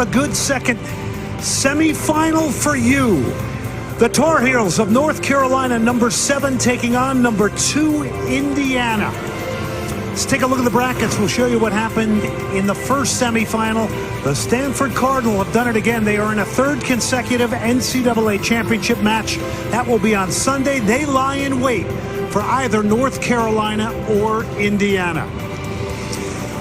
A good second semifinal for you. The Tar Heels of North Carolina, number 7, taking on number 2, Indiana. Let's take a look at the brackets. We'll show you what happened in the first semifinal. The Stanford Cardinal have done it again. They are in a 3rd consecutive NCAA championship match. That will be on Sunday. They lie in wait for either North Carolina or Indiana.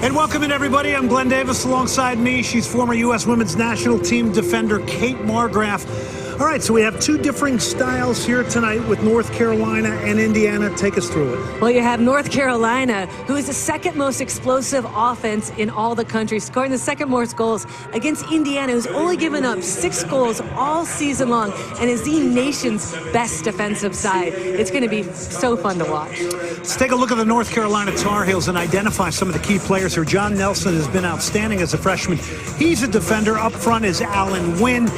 And welcome in, everybody. I'm Glenn Davis. Alongside me, she's former U.S. Women's National Team defender Kate Margraf. All right, so we have 2 differing styles here tonight with North Carolina and Indiana. Take us through it. Well, you have North Carolina, who is the 2nd most explosive offense in all the country, scoring the 2nd most goals, against Indiana, who's only given up 6 goals all season long and is the nation's best defensive side. It's going to be so fun to watch. Let's take a look at the North Carolina Tar Heels and identify some of the key players here. John Nelson has been outstanding as a freshman. He's a defender. Up front is Alan Wynn.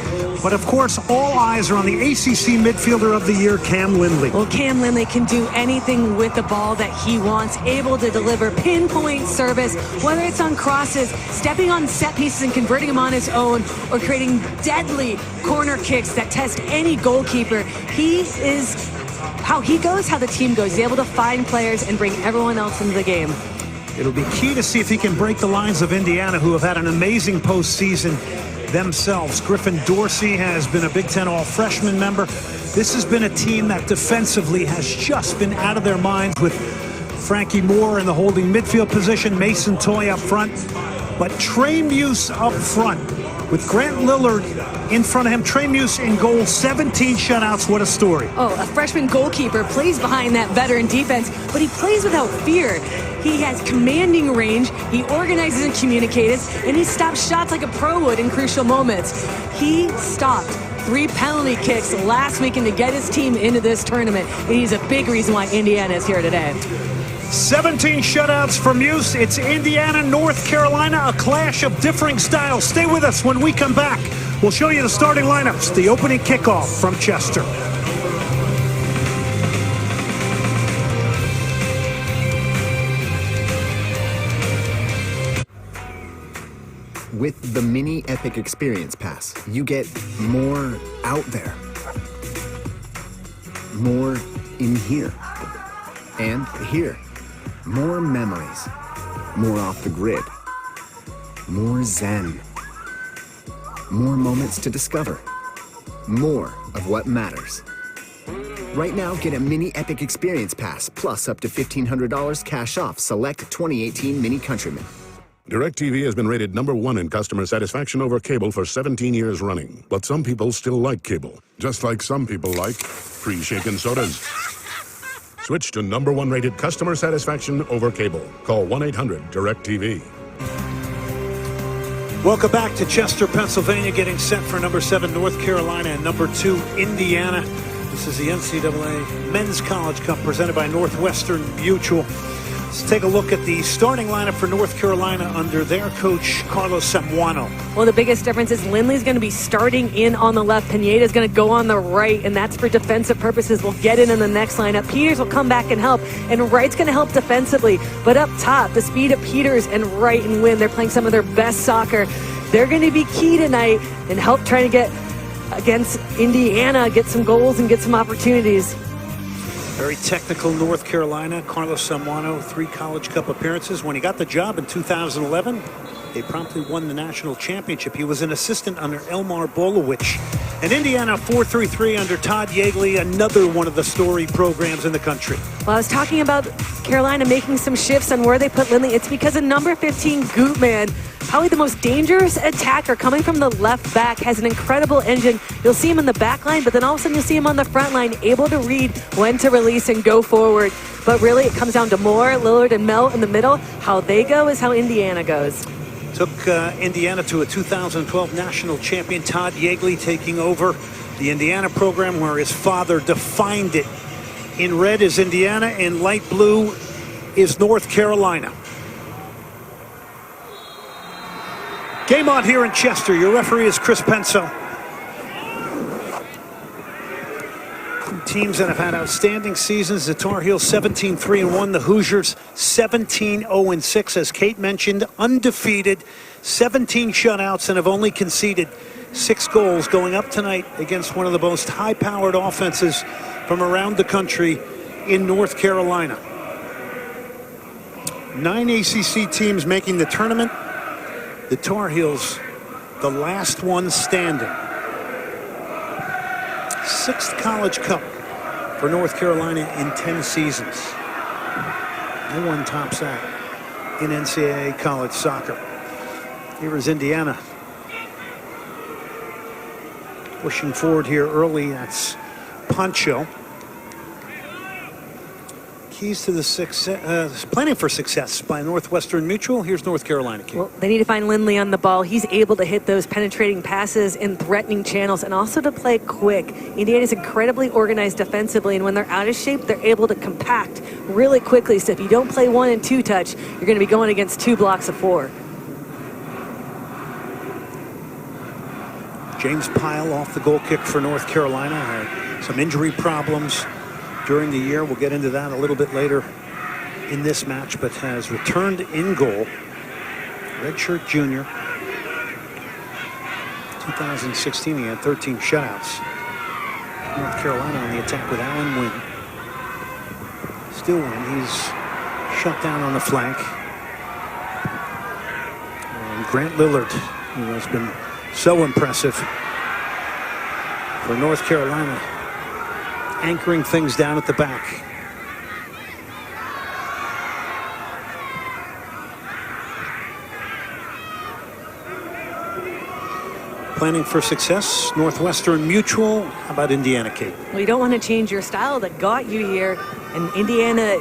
But, of course, all eyes are on the ACC Midfielder of the Year, Cam Lindley. Well, Cam Lindley can do anything with the ball that he wants, able to deliver pinpoint service, whether it's on crosses, stepping on set pieces and converting them on his own, or creating deadly corner kicks that test any goalkeeper. He is how he goes, how the team goes. He's able to find players and bring everyone else into the game. It'll be key to see if he can break the lines of Indiana, who have had an amazing postseason themselves. Griffin Dorsey has been a Big Ten All-Freshman member. This has been a team that defensively has just been out of their minds, with Frankie Moore in the holding midfield position, Mason Toye up front. But Trey Muse up front with Grant Lillard in front of him. Trey Muse in goal, 17 shutouts. What a story. Oh, a freshman goalkeeper plays behind that veteran defense, but he plays without fear. He has commanding range, he organizes and communicates, and he stops shots like a pro would in crucial moments. He stopped 3 penalty kicks last weekend to get his team into this tournament, and he's a big reason why Indiana is here today. 17 shutouts for Muse. It's Indiana, North Carolina, a clash of differing styles. Stay with us. When we come back, we'll show you the starting lineups, the opening kickoff from Chester. With the Mini Epic Experience Pass, you get more out there, more in here, and here. More memories, more off the grid, more zen, more moments to discover, more of what matters. Right now, get a Mini Epic Experience Pass, plus up to $1,500 cash off select 2018 Mini Countryman. DirecTV has been rated #1 in customer satisfaction over cable for 17 years running. But some people still like cable, just like some people like pre-shaken sodas. Switch to #1 rated customer satisfaction over cable. Call 1-800-DirecTV. Welcome back to Chester, Pennsylvania, getting set for number 7 North Carolina and number 2 Indiana. This is the NCAA Men's College Cup presented by Northwestern Mutual. Let's take a look at the starting lineup for North Carolina under their coach, Carlos Samuano. Well, the biggest difference is Lindley's going to be starting in on the left. Pineda's going to go on the right, and that's for defensive purposes. We'll get in the next lineup. Peters will come back and help, and Wright's going to help defensively. But up top, the speed of Peters and Wright and Wynn, they're playing some of their best soccer. They're going to be key tonight and help trying to get against Indiana, get some goals and get some opportunities. Very technical North Carolina. Carlos Samuano, 3 College Cup appearances. When he got the job in 2011, they promptly won the national championship. He was an assistant under Elmar Bolowich. And Indiana 4-3-3 under Todd Yeagley, another one of the storied programs in the country. Well, I was talking about Carolina making some shifts on where they put Lindley. It's because of number 15, Gutman, probably the most dangerous attacker coming from the left back, has an incredible engine. You'll see him in the back line, but then all of a sudden you'll see him on the front line, able to read when to release and go forward. But really, it comes down to Moore, Lillard, and Mel in the middle. How they go is how Indiana goes. Took Indiana to a 2012 national champion, Todd Yeagley, taking over the Indiana program where his father defined it. In red is Indiana, in light blue is North Carolina. Game on here in Chester. Your referee is Chris Penso. Teams that have had outstanding seasons. The Tar Heels 17-3-1. The Hoosiers 17-0-6. As Kate mentioned, undefeated 17 shutouts and have only conceded 6 goals, going up tonight against one of the most high-powered offenses from around the country in North Carolina. 9 ACC teams making the tournament. The Tar Heels, the last one standing. 6th College Cup for North Carolina in 10 seasons. No one tops that in NCAA college soccer. Here is Indiana pushing forward here early. That's Poncho. Keys to the success, planning for success by Northwestern Mutual. Here's North Carolina. Well, they need to find Lindley on the ball. He's able to hit those penetrating passes in threatening channels and also to play quick. Indiana's incredibly organized defensively, and when they're out of shape, they're able to compact really quickly. So if you don't play 1 and 2 touch, you're going to be going against 2 blocks of 4. James Pyle off the goal kick for North Carolina. Had some injury problems during the year. We'll get into that a little bit later in this match, but has returned in goal. Redshirt junior. 2016, he had 13 shutouts. North Carolina on the attack with Alan Wynn. Still Wynn. He's shut down on the flank. And Grant Lillard, who has been so impressive for North Carolina, anchoring things down at the back. Planning for success, Northwestern Mutual. How about Indiana, Kate? Well, you don't want to change your style that got you here, and Indiana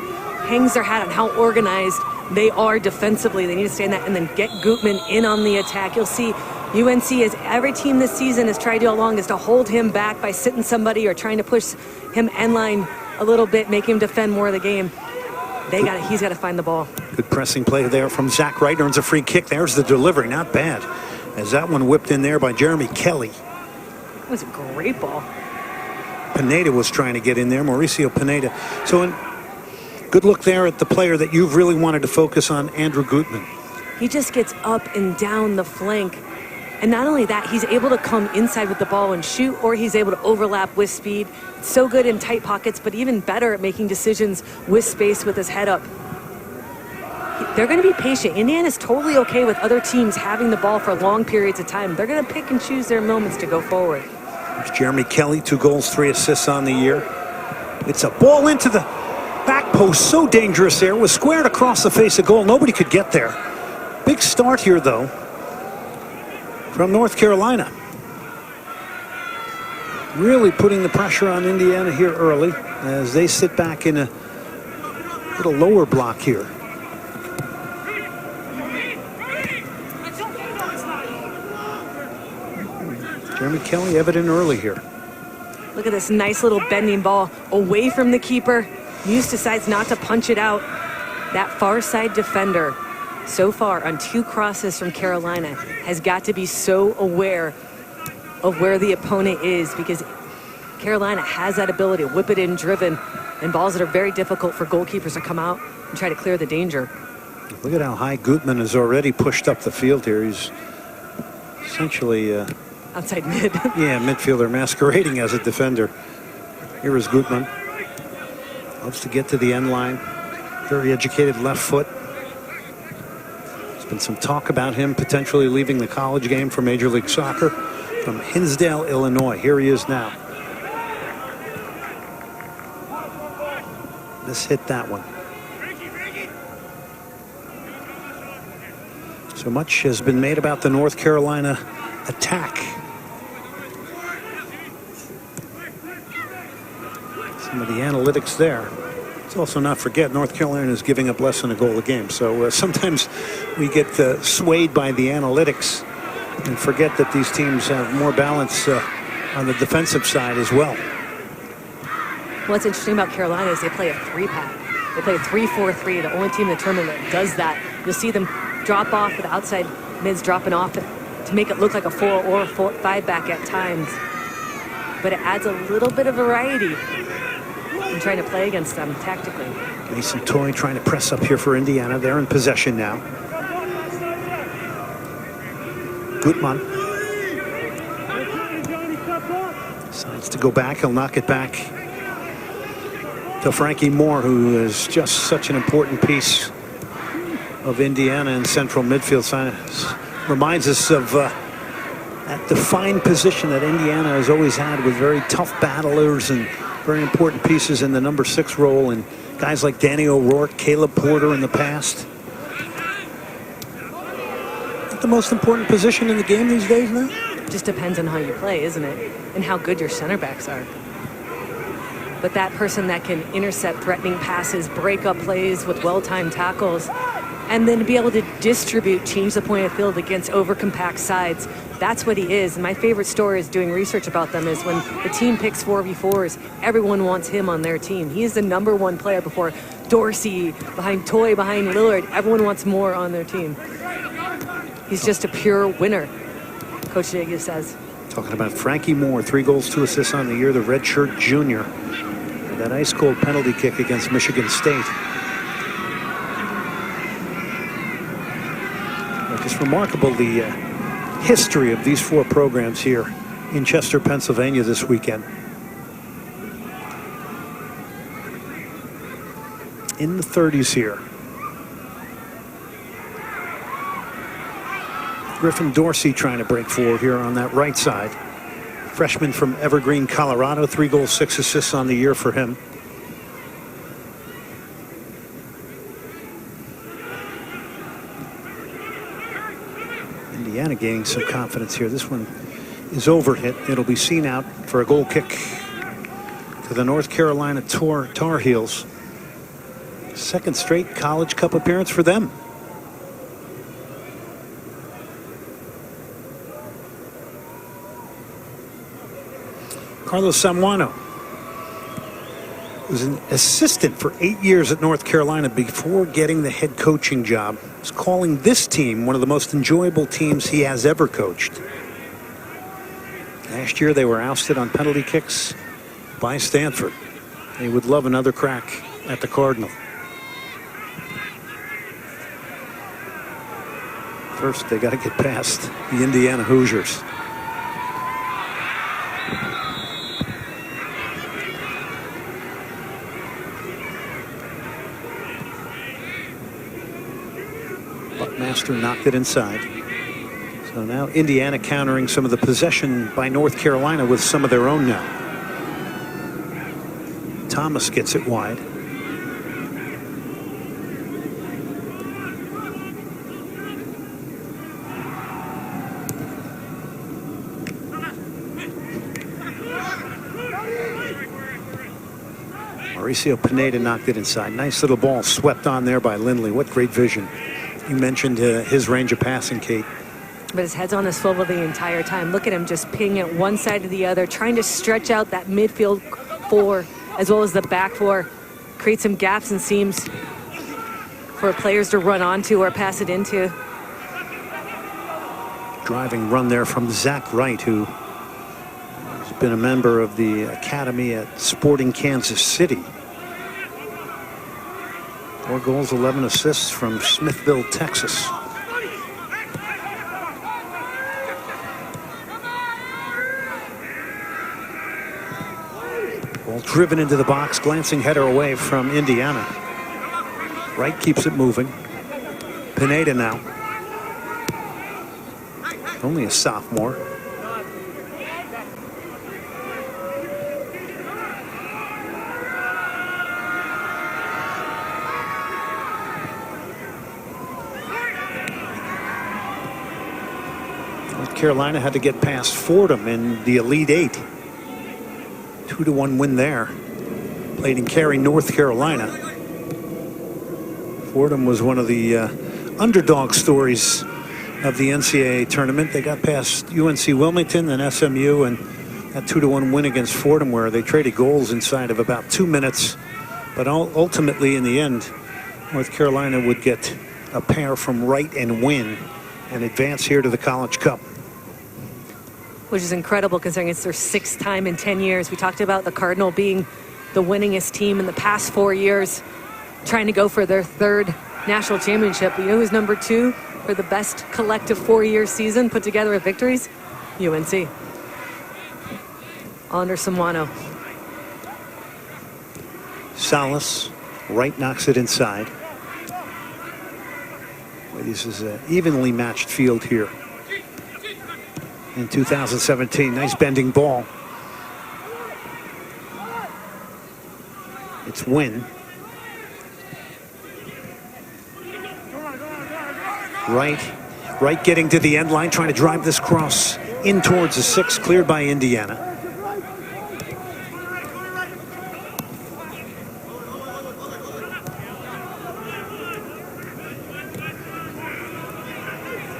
hangs their hat on how organized they are defensively. They need to stay in that and then get Gutman in on the attack. You'll see UNC, as every team this season has tried to do all along, is to hold him back by sitting somebody or trying to push him end line a little bit, make him defend more of the game. He's got to find the ball. Good pressing play there from Zach Wright. Earns a free kick. There's the delivery. Not bad. As that one whipped in there by Jeremy Kelly. It was a great ball. Pineda was trying to get in there. Mauricio Pineda. So good look there at the player that you've really wanted to focus on, Andrew Gutman. He just gets up and down the flank. And not only that, he's able to come inside with the ball and shoot, or he's able to overlap with speed. So good in tight pockets, but even better at making decisions with space with his head up. They're going to be patient. Indiana's totally okay with other teams having the ball for long periods of time. They're going to pick and choose their moments to go forward. There's Jeremy Kelly, 2 goals, 3 assists on the year. It's a ball into the back post. So dangerous there. It was squared across the face of goal. Nobody could get there. Big start here, though, from North Carolina. Really putting the pressure on Indiana here early as they sit back in a little lower block here. Jeremy Kelly evident early here. Look at this nice little bending ball away from the keeper. Hughes decides not to punch it out. That far side defender, so far on 2 crosses from Carolina, has got to be so aware of where the opponent is, because Carolina has that ability to whip it in driven and balls that are very difficult for goalkeepers to come out and try to clear the danger. Look at how high Gutman has already pushed up the field here. He's essentially outside mid. Yeah, midfielder masquerading as a defender. Here is Gutman. Loves to get to the end line. Very educated left foot. There's been some talk about him potentially leaving the college game for Major League Soccer from Hinsdale, Illinois. Here he is now. This hit that one. So much has been made about the North Carolina attack. Some of the analytics there. Let's also not forget North Carolina is giving up less than a goal a game. So sometimes we get swayed by the analytics and forget that these teams have more balance on the defensive side as well. What's interesting about Carolina is they play a 3-pack. They play a 3-4-3. The only team in the tournament that does that. You'll see them drop off with outside mids dropping off to make it look like a 4 or 5-back at times. But it adds a little bit of variety in trying to play against them tactically. Mason Toy trying to press up here for Indiana. They're in possession now. Gutmann decides to go back. He'll knock it back to Frankie Moore, who is just such an important piece of Indiana in central midfield. Reminds us of that defined position that Indiana has always had, with very tough battlers and very important pieces in the number 6 role, and guys like Danny O'Rourke, Caleb Porter in the past. The most important position in the game these days now? Just depends on how you play, isn't it? And how good your center backs are. But that person that can intercept threatening passes, break up plays with well-timed tackles, and then be able to distribute, change the point of field against over-compact sides. That's what he is. And my favorite story is doing research about them is when the team picks 4v4s, everyone wants him on their team. He is the number 1 player before Dorsey, behind Toy, behind Lillard. Everyone wants more on their team. He's just a pure winner, Coach Jager says. Talking about Frankie Moore, 3 goals, 2 assists on the year, the redshirt junior. That ice-cold penalty kick against Michigan State. Just remarkable, the history of these 4 programs here in Chester, Pennsylvania this weekend. In the 30s here. Griffin Dorsey trying to break forward here on that right side. Freshman from Evergreen, Colorado. 3 goals, 6 assists on the year for him. Indiana gaining some confidence here. This one is overhit. It'll be seen out for a goal kick to the North Carolina Tar Heels. 2nd straight College Cup appearance for them. Carlos Samuano was an assistant for 8 years at North Carolina before getting the head coaching job. He's calling this team one of the most enjoyable teams he has ever coached. Last year they were ousted on penalty kicks by Stanford. They would love another crack at the Cardinal. First, they got to get past the Indiana Hoosiers. Buckmaster knocked it inside. So now Indiana countering some of the possession by North Carolina with some of their own now. Thomas gets it wide. Mauricio Pineda knocked it inside. Nice little ball swept on there by Lindley. What great vision. You mentioned his range of passing, Kate. But his head's on the swivel the entire time. Look at him just pinging it one side to the other, trying to stretch out that midfield 4 as well as the back 4. Create some gaps and seams for players to run onto or pass it into. Driving run there from Zach Wright, who has been a member of the academy at Sporting Kansas City. 4 goals, 11 assists from Smithville, Texas. Ball driven into the box, glancing header away from Indiana. Wright keeps it moving. Pineda now. Only a sophomore. North Carolina had to get past Fordham in the Elite 8. 2-1 win there. Played in Cary, North Carolina. Fordham was one of the underdog stories of the NCAA tournament. They got past UNC Wilmington and SMU, and that 2-1 win against Fordham, where they traded goals inside of about 2 minutes. But ultimately, in the end, North Carolina would get a pair from Wright and win and advance here to the College Cup. Which is incredible considering it's their 6th time in 10 years. We talked about the Cardinal being the winningest team in the past 4 years, trying to go for their 3rd national championship. But you know who's number 2 for for the best collective 4-year season put together with victories? UNC. Under Samuano. Salas, Wright knocks it inside. Well, this is an evenly matched field here in 2017. Nice bending ball. It's Wynn. Wright getting to the end line, trying to drive this cross in towards the 6, cleared by Indiana.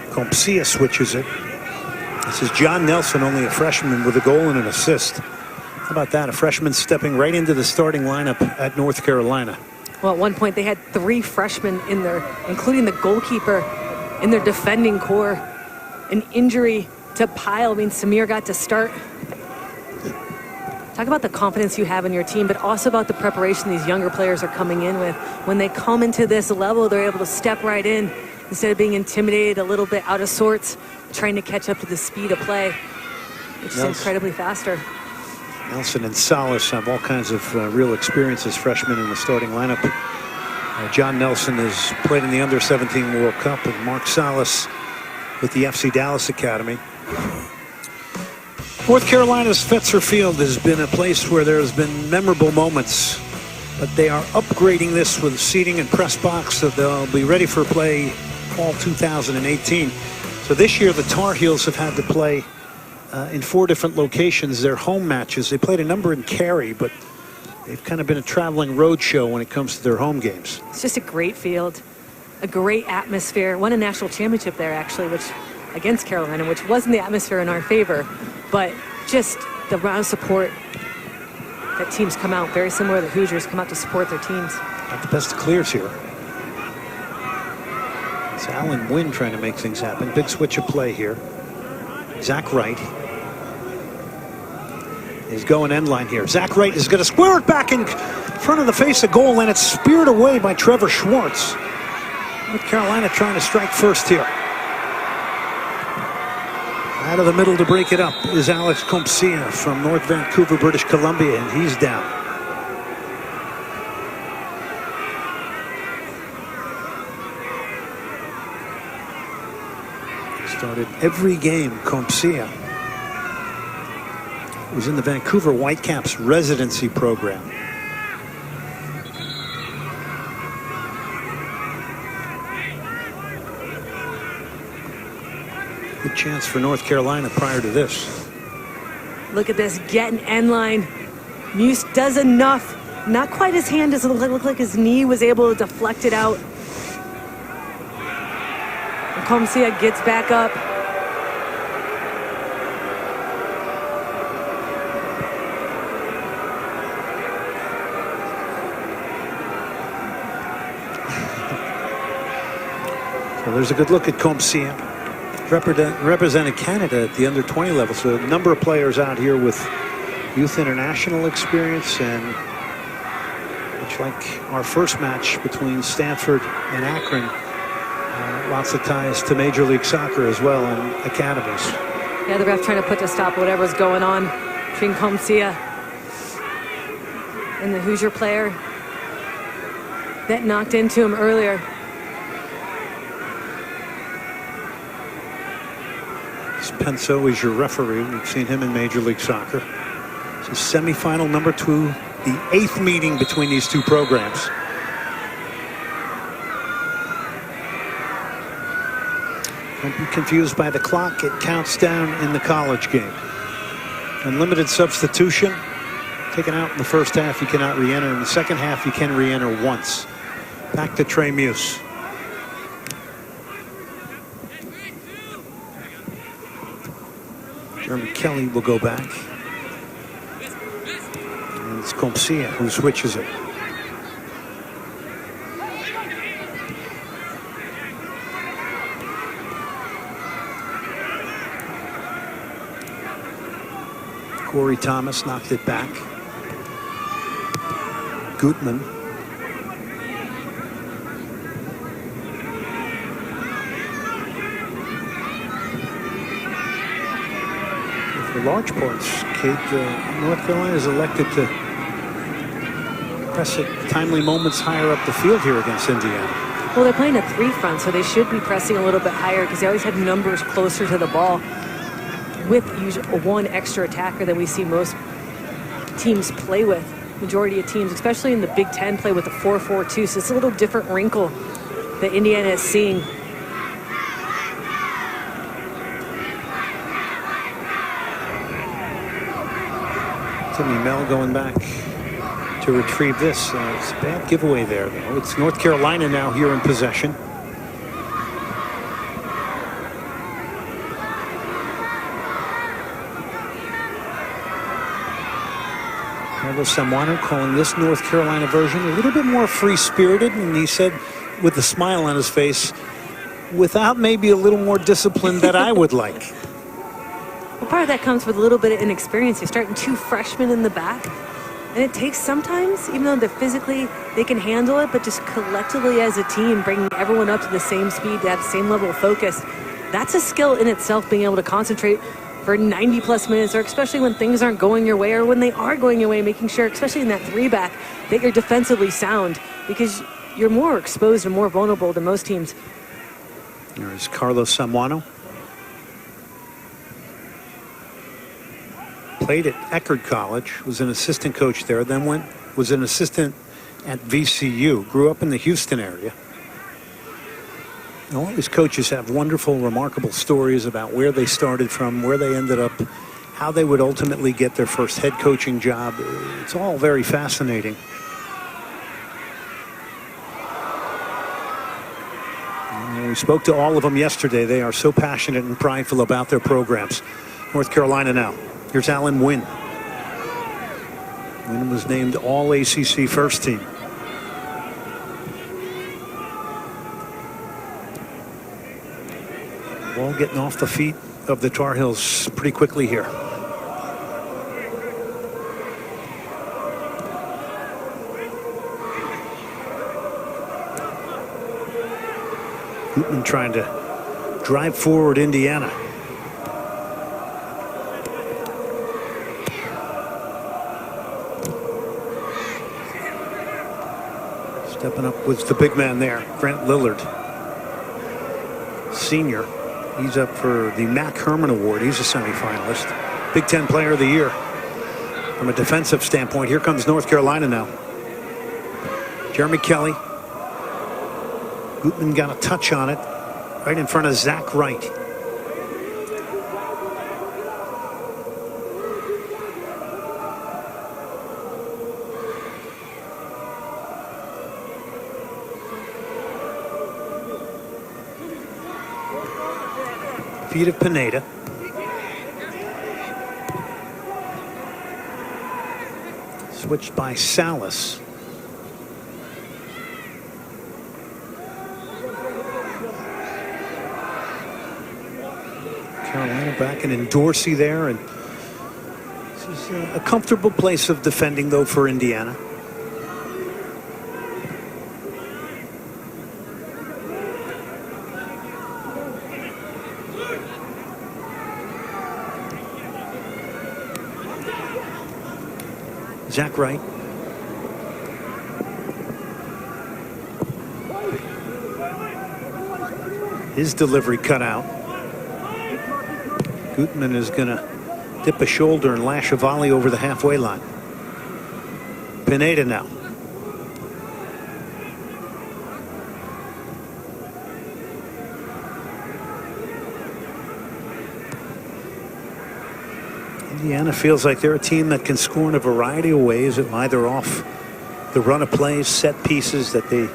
Compcia switches it. This is John Nelson, only a freshman, with a goal and an assist. How about that? A freshman stepping right into the starting lineup at North Carolina. Well, at one point they had 3 freshmen in there, including the goalkeeper, in their defending core. An injury to Pyle means Samir got to start. Talk about the confidence you have in your team, but also about the preparation these younger players are coming in with. When they come into this level, they're able to step right in instead of being intimidated, a little bit out of sorts, trying to catch up to the speed of play. It's just incredibly faster. Nelson and Salas have all kinds of real experience as freshmen in the starting lineup. John Nelson has played in the Under-17 World Cup, and Mark Salas with the FC Dallas Academy. North Carolina's Fetzer Field has been a place where there's been memorable moments, but they are upgrading this with seating and press box, so they'll be ready for play fall 2018. So this year the Tar Heels have had to play in 4 different locations, their home matches. They played a number in Cary, but they've kind of been a traveling road show when it comes to their home games. It's just a great field, a great atmosphere. Won a national championship there, actually, which against Carolina, which wasn't the atmosphere in our favor, but just the round of support that teams come out, very similar to the Hoosiers, come out to support their teams. Not the best of clears here. It's Alan Wynn trying to make things happen. Big switch of play here. Zach Wright is going end line here. Zach Wright is going to square it back in front of the face of goal, and it's speared away by Trevor Schwartz. North Carolina trying to strike first here. Out of the middle to break it up is Alex Compcia from North Vancouver, British Columbia, and he's down. Started every game. Compcia was in the Vancouver Whitecaps residency program. Good chance for North Carolina prior to this. Look at this, getting end line. Muse does enough. Not quite his hand, doesn't look like his knee was able to deflect it out. And Compcia gets back up. So there's a good look at Compcia. Represented Canada at the under-20 level, so a number of players out here with youth international experience, and much like our first match between Stanford and Akron, lots of ties to Major League Soccer as well and academies. Yeah, the ref trying to put to stop whatever's going on between Compcia and the Hoosier player that knocked into him earlier. Penso is your referee. We've seen him in Major League Soccer. This is semifinal number 2, the 8th meeting between these two programs. Don't be confused by the clock. It counts down in the college game. Unlimited substitution. Taken out in the first half, you cannot re-enter. In the second half, you can re-enter once. Back to Trey Muse. Jeremy Kelly will go back. And it's Compcia who switches it. Corey Thomas knocked it back. Gutman. For large parts, Kate, North Carolina is elected to press at timely moments higher up the field here against Indiana. Well, they're playing a 3-front, so they should be pressing a little bit higher because they always have numbers closer to the ball with usually one extra attacker than we see most teams play with. Majority of teams, especially in the Big Ten, play with a 4-4-2, so it's a little different wrinkle that Indiana is seeing. Timmy Mel going back to retrieve this. It's a bad giveaway there, though. It's North Carolina now here in possession. Carlos Samuano calling this North Carolina version a little bit more free-spirited, and he said with a smile on his face, without maybe a little more discipline that I would like. Well, part of that comes with a little bit of inexperience. You're starting 2 freshmen in the back. And it takes sometimes, even though they're physically, they can handle it, but just collectively as a team, bringing everyone up to the same speed, to have the same level of focus. That's a skill in itself, being able to concentrate for 90-plus minutes, or especially when things aren't going your way, or when they are going your way, making sure, especially in that 3-back, that you're defensively sound, because you're more exposed and more vulnerable than most teams. There's Carlos Samuano. Played at Eckerd College, was an assistant coach there, then was an assistant at VCU, grew up in the Houston area. And all these coaches have wonderful, remarkable stories about where they started from, where they ended up, how they would ultimately get their first head coaching job. It's all very fascinating. And we spoke to all of them yesterday. They are so passionate and prideful about their programs. North Carolina now. Here's Alan Wynn. Wynn was named All-ACC first team. Ball getting off the feet of the Tar Heels pretty quickly here. Gutman trying to drive forward Indiana. Stepping up was the big man there, Grant Lillard, senior. He's up for the Mac Herman Award. He's a semifinalist. Big Ten Player of the Year. From a defensive standpoint, here comes North Carolina now. Jeremy Kelly. Gutman got a touch on it, right in front of Zach Wright. Feet of Pineda. Switched by Salas. Carolina back in Dorsey there, and this is a comfortable place of defending, though, for Indiana. Zach Wright. His delivery cut out. Gutman is going to dip a shoulder and lash a volley over the halfway line. Pineda now. Indiana feels like they're a team that can score in a variety of ways, either off the run of plays, set pieces, that they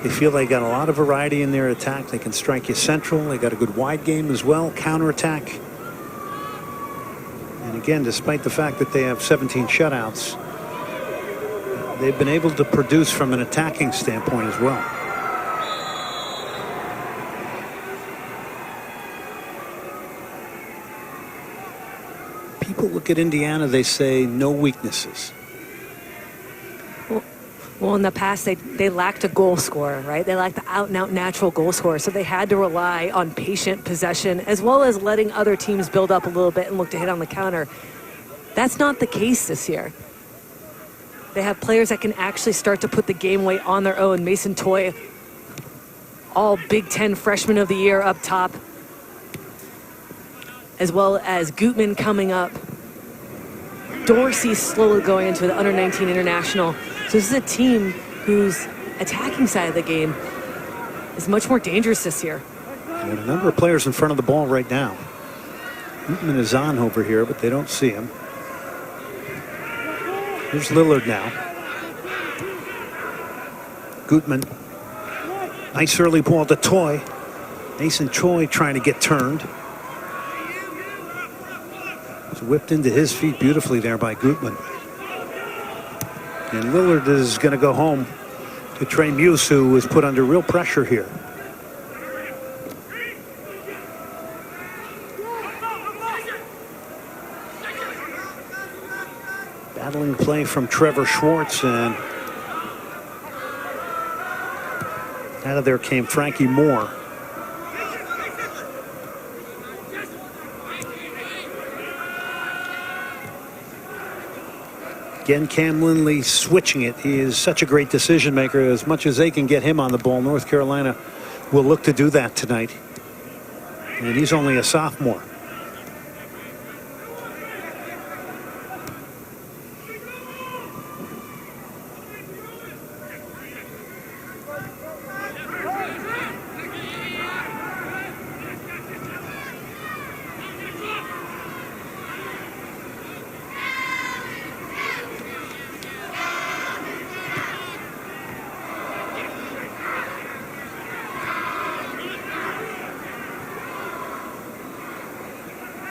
feel they got a lot of variety in their attack. They can strike you central. They got a good wide game as well, counterattack. And again, despite the fact that they have 17 shutouts, they've been able to produce from an attacking standpoint as well. People look at Indiana, they say no weaknesses. Well, Well, in the past, they lacked a goal scorer, right? They lacked the out-and-out natural goal scorer, so they had to rely on patient possession as well as letting other teams build up a little bit and look to hit on the counter. That's not the case this year. They have players that can actually start to put the game away on their own. Mason Toye, all Big Ten Freshman of the Year up top, as well as Gutman coming up. Dorsey slowly going into the under-19 international. So this is a team whose attacking side of the game is much more dangerous this year. And a number of players in front of the ball right now. Gutman is on over here, but they don't see him. Here's Lillard now. Gutman. Nice early ball to Toye. Mason Toye trying to get turned. It's whipped into his feet beautifully there by Gutman. And Lillard is going to go home to Trey Muse, who was put under real pressure here. Battling play from Trevor Schwartz, and out of there came Frankie Moore. Again, Cam Lindley switching it. He is such a great decision maker. As much as they can get him on the ball, North Carolina will look to do that tonight. And he's only a sophomore.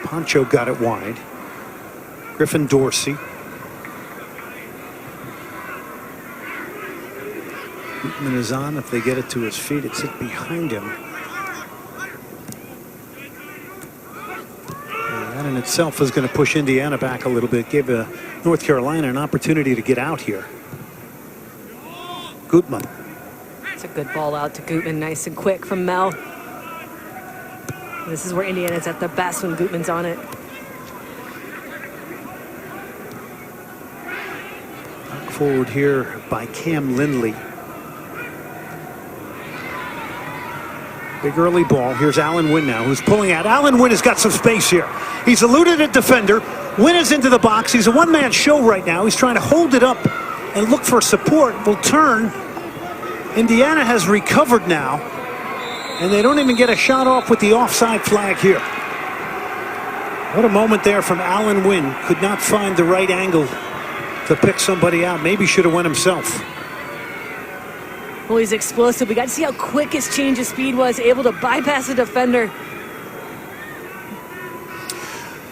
Poncho got it wide. Griffin Dorsey. Gutman is on. If they get it to his feet, it's hit behind him. And that in itself is going to push Indiana back a little bit. Give North Carolina an opportunity to get out here. Gutman. It's a good ball out to Gutman. Nice and quick from Mel. This is where Indiana's at their best when Gutman's on it. Forward here by Cam Lindley. Big early ball. Here's Allen Wynn now, who's pulling out. Allen Wynn has got some space here. He's eluded a defender. Wynn is into the box. He's a one-man show right now. He's trying to hold it up and look for support. Will turn. Indiana has recovered now. And they don't even get a shot off with the offside flag here. What a moment there from Allen Wynn. Could not find the right angle to pick somebody out. Maybe should have went himself. Well, he's explosive. We got to see how quick his change of speed was, able to bypass the defender.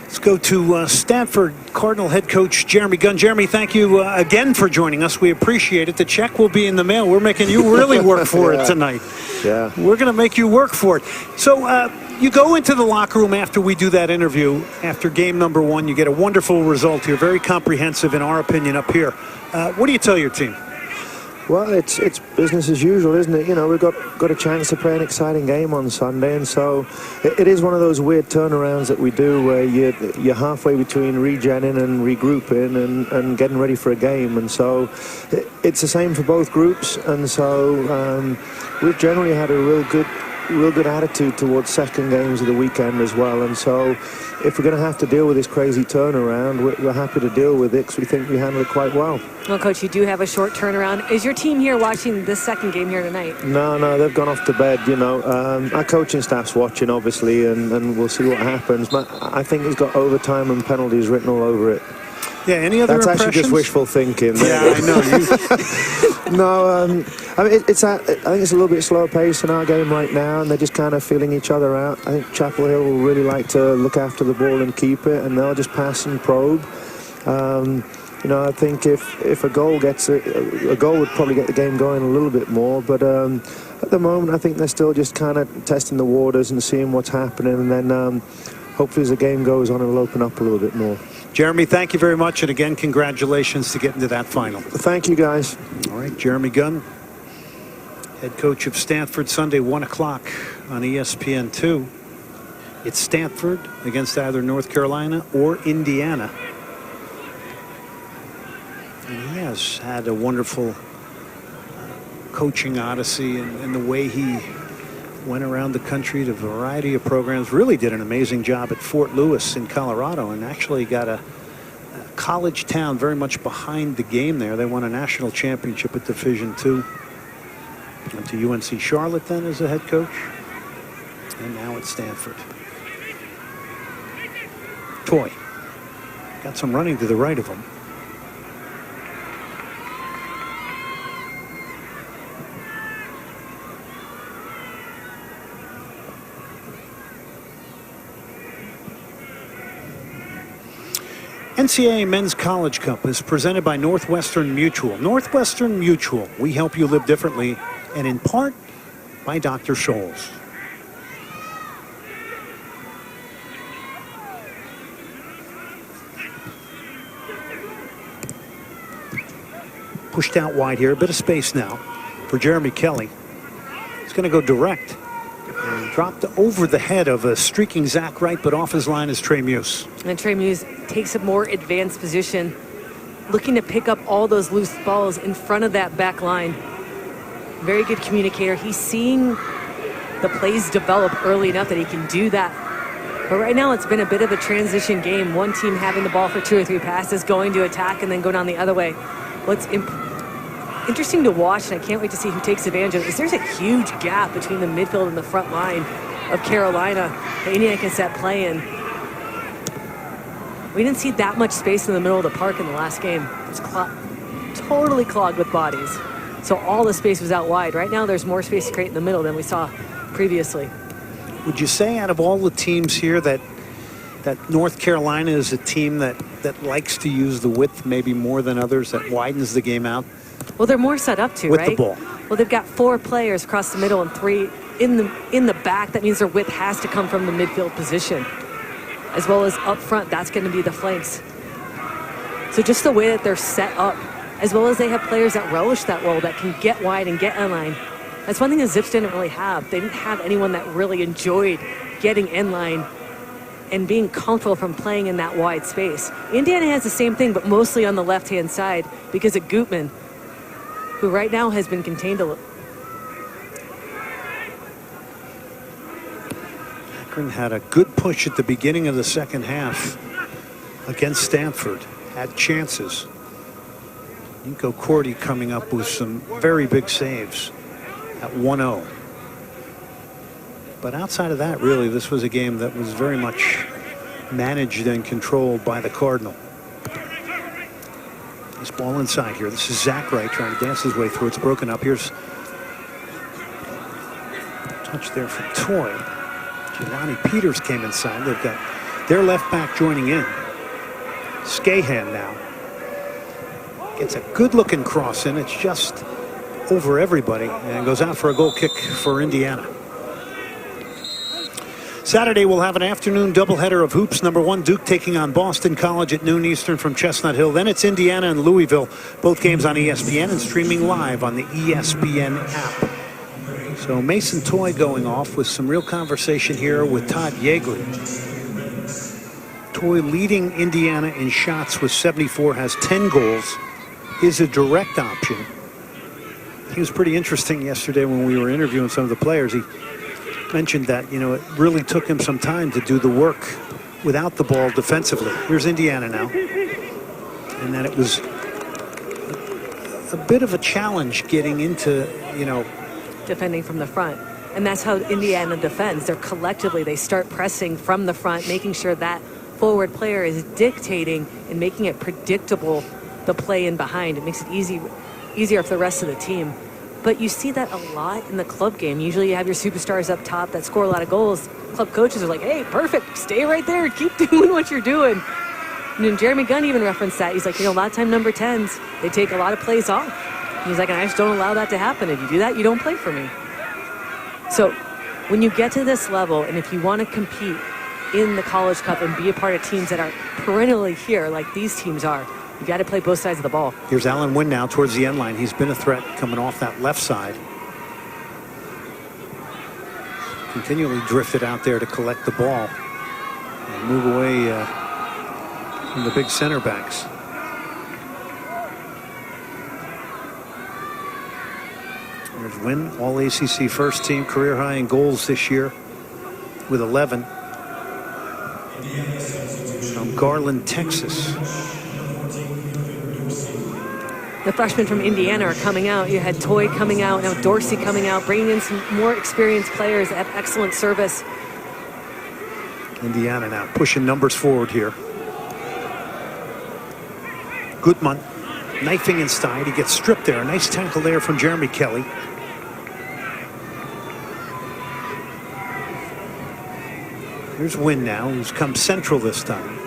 Let's go to Stanford Cardinal head coach Jeremy Gunn. Jeremy, thank you again for joining us. We appreciate it. The check will be in the mail. We're making you really work for it tonight. Yeah. We're going to make you work for it. So you go into the locker room after we do that interview, after game number one. You get a wonderful result here, very comprehensive in our opinion up here. What do you tell your team? Well, it's business as usual, isn't it? You know, we've got a chance to play an exciting game on Sunday, and so it is one of those weird turnarounds that we do where you're halfway between regenning and regrouping and getting ready for a game, and so it's the same for both groups, and so we've generally had a real good attitude towards second games of the weekend as well, and so if we're going to have to deal with this crazy turnaround, we're happy to deal with it because we think we handled it quite well. Well, Coach, you do have a short turnaround. Is your team here watching this second game here tonight? No, they've gone off to bed, you know. Our coaching staff's watching, obviously, and we'll see what happens. But I think he's got overtime and penalties written all over it. Yeah, any other That's impressions? actually just wishful thinking. Yeah, I know. No, I mean, I think it's a little bit slower pace in our game right now, and they're just kind of feeling each other out. I think Chapel Hill will really like to look after the ball and keep it, and they'll just pass and probe. You know, I think if a goal gets a goal would probably get the game going a little bit more, but at the moment I think they're still just kind of testing the waters and seeing what's happening, and then hopefully as the game goes on, it'll open up a little bit more. Jeremy, thank you very much. And again, congratulations to getting to that final. Thank you, guys. All right, Jeremy Gunn, head coach of Stanford, Sunday, 1 o'clock on ESPN2. It's Stanford against either North Carolina or Indiana. And he has had a wonderful coaching odyssey in the way he went around the country to a variety of programs. Really did an amazing job at Fort Lewis in Colorado, and actually got a college town very much behind the game there. They won a national championship at Division II. Went to UNC Charlotte then as a head coach, and now at Stanford. Toy got some running to the right of him. NCAA Men's College Cup is presented by Northwestern Mutual. Northwestern Mutual, we help you live differently, and in part by Dr. Scholl's. Pushed out wide here, a bit of space now for Jeremy Kelly. He's going to go direct. And dropped over the head of a streaking Zach Wright, but off his line is Trey Muse. And Trey Muse takes a more advanced position, looking to pick up all those loose balls in front of that back line. Very good communicator. He's seeing the plays develop early enough that he can do that. But right now it's been a bit of a transition game. One team having the ball for 2 or 3 passes, going to attack, and then go down the other way. What's interesting to watch, and I can't wait to see who takes advantage of it, is there's a huge gap between the midfield and the front line of Carolina that Indiana can set play in. We didn't see that much space in the middle of the park in the last game. It was totally clogged with bodies. So all the space was out wide. Right now there's more space to create in the middle than we saw previously. Would you say out of all the teams here that North Carolina is a team that likes to use the width maybe more than others, that widens the game out? Well, they're more set up to, with right? the ball. Well, they've got 4 players across the middle and 3 in the back. That means their width has to come from the midfield position, as well as up front. That's going to be the flanks. So just the way that they're set up, as well as they have players that relish that role, that can get wide and get in line. That's one thing the Zips didn't really have. They didn't have anyone that really enjoyed getting in line and being comfortable from playing in that wide space. Indiana has the same thing, but mostly on the left-hand side because of Gutman, who right now has been contained a little. Akron had a good push at the beginning of the second half against Stanford. Had chances. Nico Cordy coming up with some very big saves at 1-0. But outside of that, really, this was a game that was very much managed and controlled by the Cardinal. This ball inside here. This is Zach Wright trying to dance his way through. It's broken up. Here's touch there from Toy. Jelani Peters came inside. They've got their left back joining in. Skahan now gets a good-looking cross in. It's just over everybody and goes out for a goal kick for Indiana. Saturday, we'll have an afternoon doubleheader of hoops. Number 1, Duke taking on Boston College at noon Eastern from Chestnut Hill. Then it's Indiana and Louisville. Both games on ESPN and streaming live on the ESPN app. So Mason Toy going off with some real conversation here with Todd Yeagley. Toy leading Indiana in shots with 74, has 10 goals, is a direct option. He was pretty interesting yesterday when we were interviewing some of the players. He mentioned that, it really took him some time to do the work without the ball defensively. Here's Indiana now. And that it was a bit of a challenge getting into, defending from the front. And that's how Indiana defends. They start pressing from the front, making sure that forward player is dictating and making it predictable, the play in behind. It makes it easier for the rest of the team. But you see that a lot in the club game. Usually you have your superstars up top that score a lot of goals. Club coaches are like, hey, perfect, stay right there, keep doing what you're doing. And Jeremy Gunn even referenced that. He's like, a lot of time number 10s, they take a lot of plays off. He's like, and I just don't allow that to happen. If you do that, you don't play for me. So when you get to this level, and if you want to compete in the College Cup and be a part of teams that are perennially here like these teams are. You got to play both sides of the ball. Here's Alan Wynn now towards the end line. He's been a threat coming off that left side. Continually drifted out there to collect the ball and move away from the big center backs. There's Wynn, all ACC first team, career high in goals this year with 11. From Garland, Texas. The freshmen from Indiana are coming out. You had Toy coming out, now Dorsey coming out, bringing in some more experienced players that have excellent service. Indiana now pushing numbers forward here. Gutmann knifing inside. He gets stripped there. A nice tackle there from Jeremy Kelly. Here's Wynn now, who's come central this time.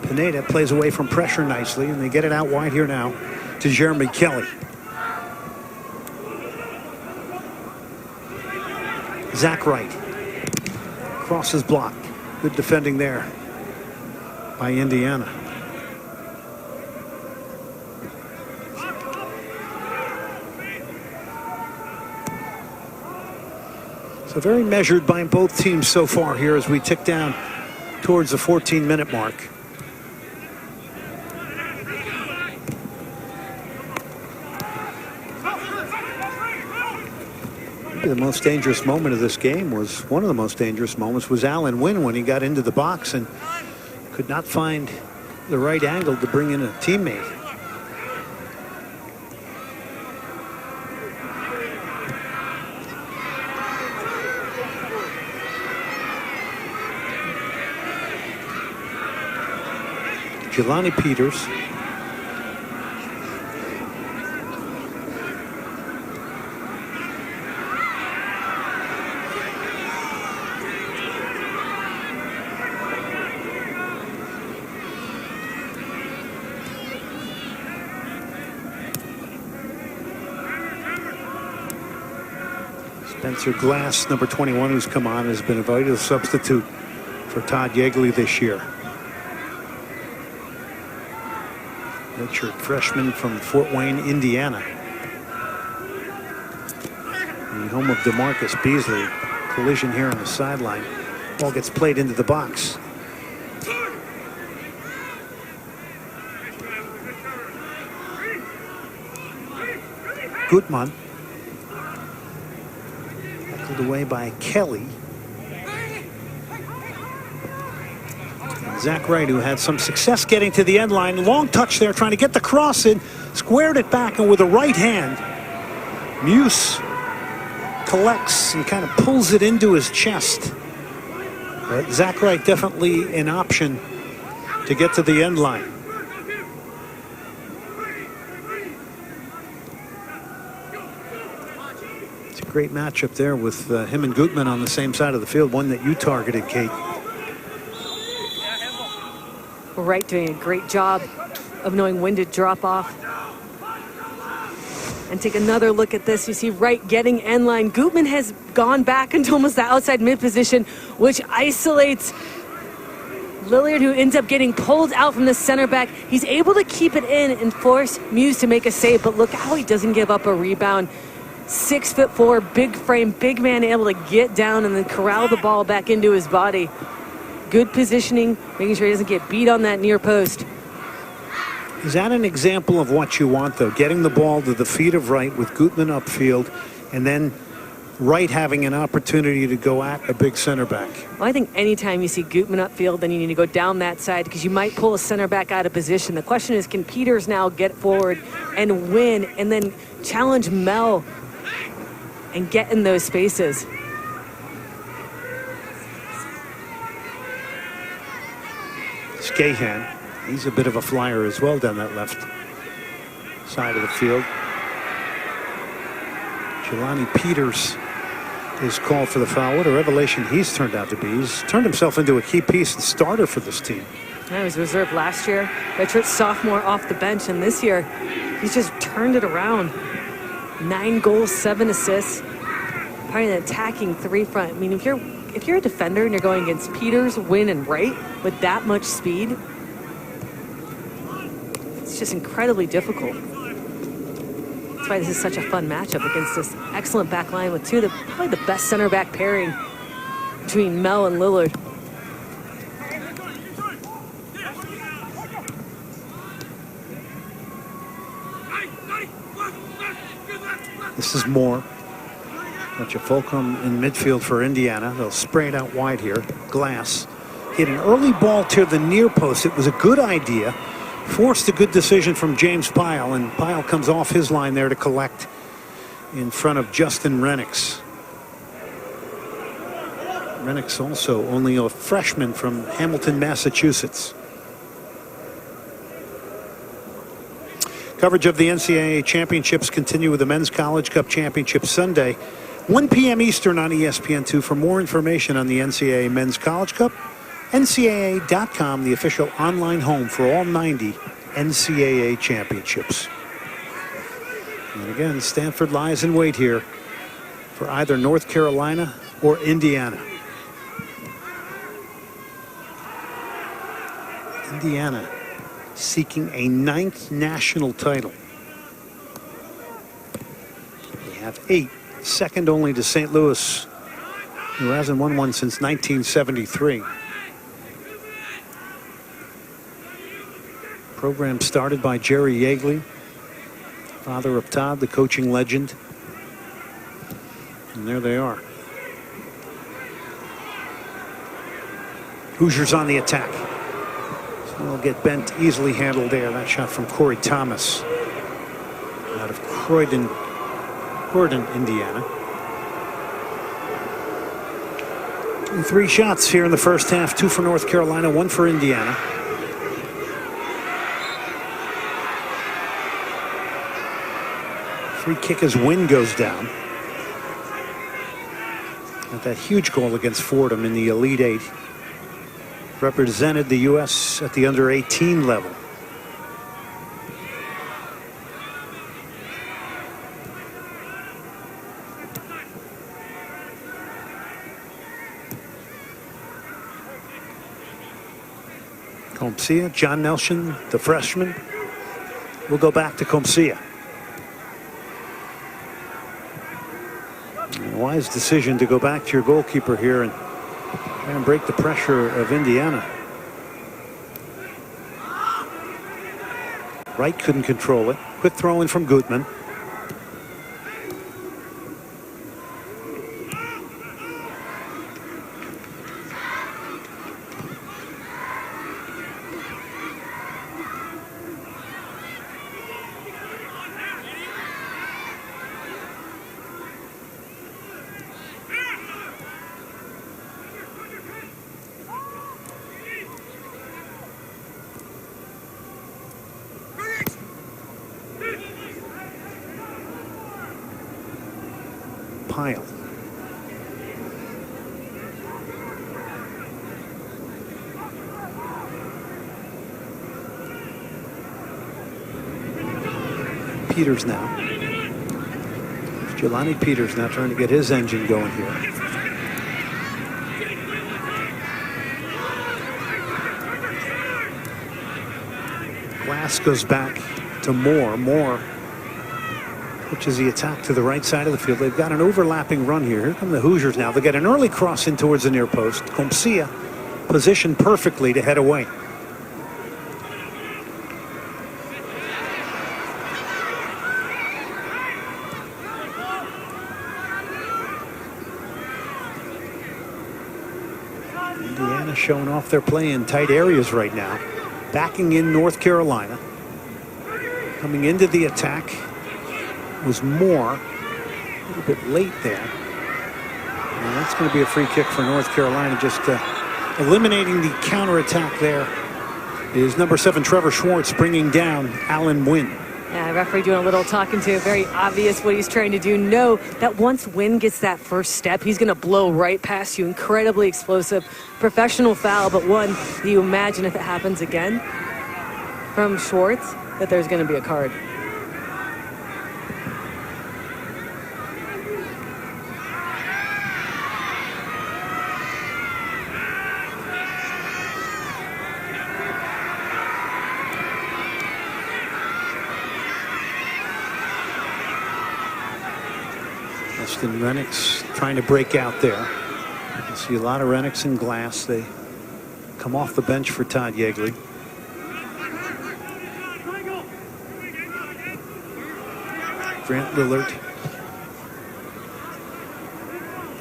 Pineda plays away from pressure nicely, and they get it out wide here now to Jeremy Kelly. Zach Wright crosses block. Good defending there by Indiana. So very measured by both teams so far here as we tick down towards the 14-minute mark. The most dangerous moment of this game was, one of the most dangerous moments was Alan Wynn when he got into the box and could not find the right angle to bring in a teammate. Jelani Peters. Spencer Glass, number 21, who's come on, has been a vital substitute for Todd Yeagley this year. Redshirt freshman from Fort Wayne, Indiana. The home of DeMarcus Beasley. Collision here on the sideline. Ball gets played into the box. Gutmann. Tackled away by Kelly. Zach Wright, who had some success getting to the end line. Long touch there, trying to get the cross in. Squared it back, and with a right hand, Muse collects and kind of pulls it into his chest. But Zach Wright definitely an option to get to the end line. It's a great matchup there with him and Gutmann on the same side of the field, one that you targeted, Kate. Wright doing a great job of knowing when to drop off. And take another look at this. You see Wright getting end line. Gutmann has gone back into almost the outside mid position, which isolates Lillard, who ends up getting pulled out from the center back. He's able to keep it in and force Muse to make a save, but look how he doesn't give up a rebound. 6'4", big frame, big man, able to get down and then corral the ball back into his body. Good positioning, making sure he doesn't get beat on that near post. Is that an example of what you want, though? Getting the ball to the feet of Wright with Gutmann upfield, and then Wright having an opportunity to go at a big center back. Well, I think anytime you see Gutmann upfield, then you need to go down that side because you might pull a center back out of position. The question is, can Peters now get forward and win and then challenge Mel and get in those spaces? Scahan, he's a bit of a flyer as well down that left side of the field. Jelani Peters is called for the foul. What a revelation he's turned out to be. He's turned himself into a key piece and starter for this team. Yeah, he was reserved last year. Redshirt sophomore off the bench, and this year he's just turned it around. 9 goals, 7 assists. Probably an attacking 3 front. I mean, if you're if you're a defender and you're going against Peters, Wynn, and Wright with that much speed, it's just incredibly difficult. That's why this is such a fun matchup against this excellent back line with probably the best center back pairing between Mel and Lillard. This is Moore. Got your Fulcrum in midfield for Indiana. They'll spray it out wide here. Glass hit an early ball to the near post. It was a good idea. Forced a good decision from James Pyle, and Pyle comes off his line there to collect in front of Justin Rennicks. Rennicks also only a freshman from Hamilton, Massachusetts. Coverage of the NCAA championships continue with the Men's College Cup Championship Sunday, 1 p.m. Eastern on ESPN2. For more information on the NCAA Men's College Cup, NCAA.com, the official online home for all 90 NCAA championships. And again, Stanford lies in wait here for either North Carolina or Indiana. Indiana seeking a 9th national title. They have 8, second only to St. Louis, who hasn't won one since 1973. Program started by Jerry Yeagley, father of Todd, the coaching legend. And there they are. Hoosiers on the attack. Will get bent, easily handled there. That shot from Corey Thomas out of Croydon, Indiana. 3 shots here in the first half, 2 for North Carolina, 1 for Indiana. Free kick as Wynn goes down. Got that huge goal against Fordham in the Elite 8. Represented the U.S. at the under-18 level. Comcia, John Nelson, the freshman. We'll go back to Comcia. A wise decision to go back to your goalkeeper here and break the pressure of Indiana. Wright couldn't control it. Quick throw in from Gutman. Pyle. Peters now. Jelani Peters now trying to get his engine going here. Glass goes back to Moore. Moore, which is the attack to the right side of the field. They've got an overlapping run here. Here come the Hoosiers now. They get an early cross in towards the near post. Comcia positioned perfectly to head away. Indiana showing off their play in tight areas right now. Backing in North Carolina. Coming into the attack was Moore, a little bit late there. And that's going to be a free kick for North Carolina. Just eliminating the counterattack there is number 7 Trevor Schwartz, bringing down Alan Wynn. Yeah, referee doing a little talking to. Very obvious what he's trying to do. Know that once Wynn gets that first step, he's going to blow right past you. Incredibly explosive, professional foul. But one, do you imagine if it happens again from Schwartz that there's going to be a card? Justin Rennick's trying to break out there. You see a lot of Rennicks in glass. They come off the bench for Todd Yeagley. Grant Lillard.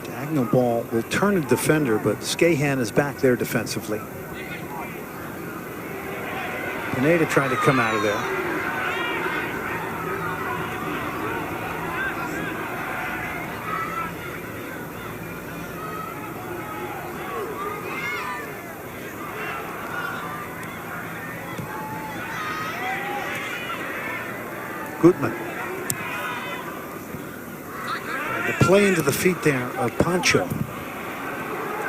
Diagonal ball will turn a defender, but Skahan is back there defensively. Pineda trying to come out of there. Gutman. The play into the feet there of Pancho.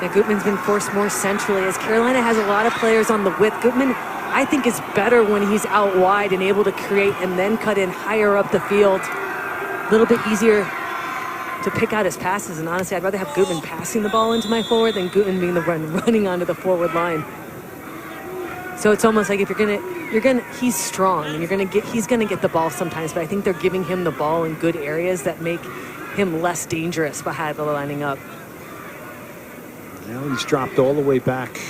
Yeah, Gutman's been forced more centrally as Carolina has a lot of players on the width. Gutman, I think, is better when he's out wide and able to create and then cut in higher up the field. A little bit easier to pick out his passes, and honestly, I'd rather have Gutman passing the ball into my forward than Gutman being the running onto the forward line. So it's almost like if he's strong and he's gonna get the ball sometimes, but I think they're giving him the ball in good areas that make him less dangerous behind the lining up. Now he's dropped all the way back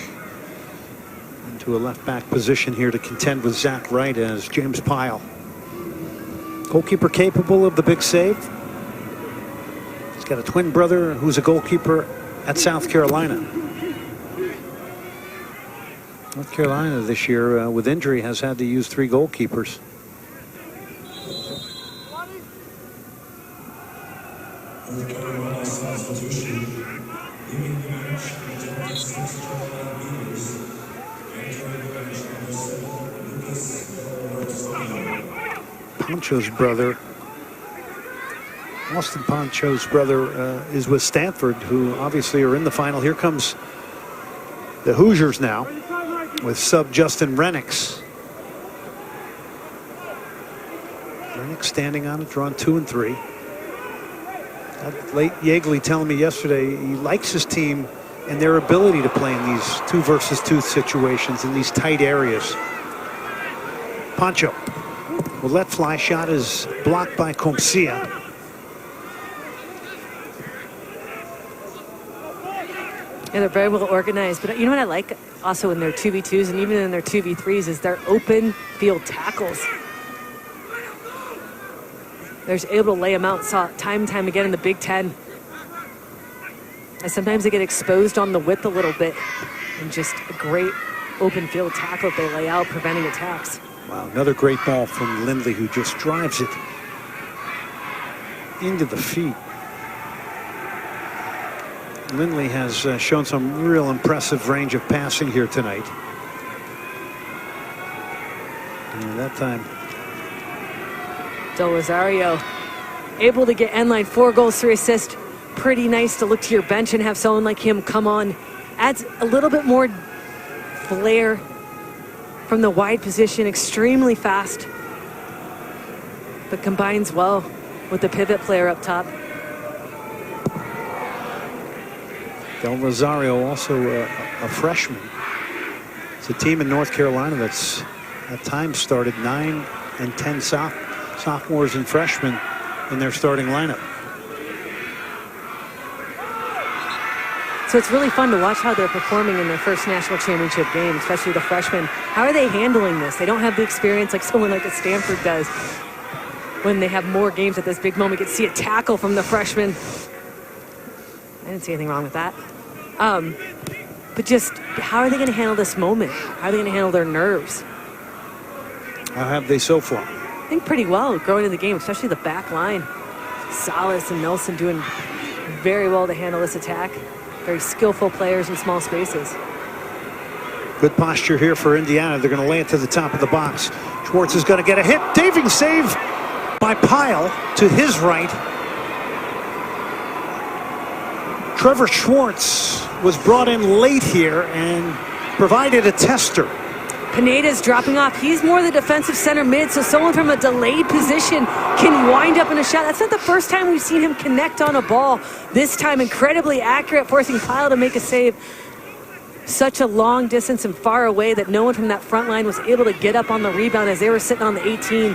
into a left back position here to contend with Zach Wright as James Pyle. Goalkeeper capable of the big save. He's got a twin brother who's a goalkeeper at South Carolina. North Carolina this year with injury has had to use 3 goalkeepers. Pancho's brother, Austin Pancho's brother, is with Stanford, who obviously are in the final. Here comes the Hoosiers now with sub Justin Rennicks. Rennicks standing on it, drawn 2 and 3. Late Yeagley telling me yesterday he likes his team and their ability to play in these 2 versus 2 situations in these tight areas. Pancho will let fly, shot is blocked by Comcia. Yeah, they're very well organized, but you know what I like also in their 2v2s and even in their 2v3s is their open field tackles. They're just able to lay them out time and time again in the Big Ten. And sometimes they get exposed on the width a little bit, and just a great open field tackle that they lay out, preventing attacks. Wow, another great ball from Lindley, who just drives it into the feet. Lindley has shown some real impressive range of passing here tonight. And that time, Del Rosario able to get end line, 4 goals, 3 assists. Pretty nice to look to your bench and have someone like him come on. Adds a little bit more flair from the wide position, extremely fast, but combines well with the pivot player up top. Del Rosario, also a freshman. It's a team in North Carolina that's at times started 9 and 10 sophomores and freshmen in their starting lineup. So it's really fun to watch how they're performing in their first national championship game, especially the freshmen. How are they handling this? They don't have the experience like someone like a Stanford does. When they have more games at this big moment, you get to see a tackle from the freshman. I didn't see anything wrong with that. But just, how are they going to handle this moment? How are they going to handle their nerves? How have they so far? I think pretty well growing in the game, especially the back line. Salas and Nelson doing very well to handle this attack. Very skillful players in small spaces. Good posture here for Indiana. They're going to lay it to the top of the box. Schwartz is going to get a hit. Diving save by Pyle to his right. Trevor Schwartz was brought in late here and provided a tester. Pineda's dropping off. He's more the defensive center mid, so someone from a delayed position can wind up in a shot. That's not the first time we've seen him connect on a ball. This time incredibly accurate, forcing Pyle to make a save. Such a long distance and far away that no one from that front line was able to get up on the rebound as they were sitting on the 18.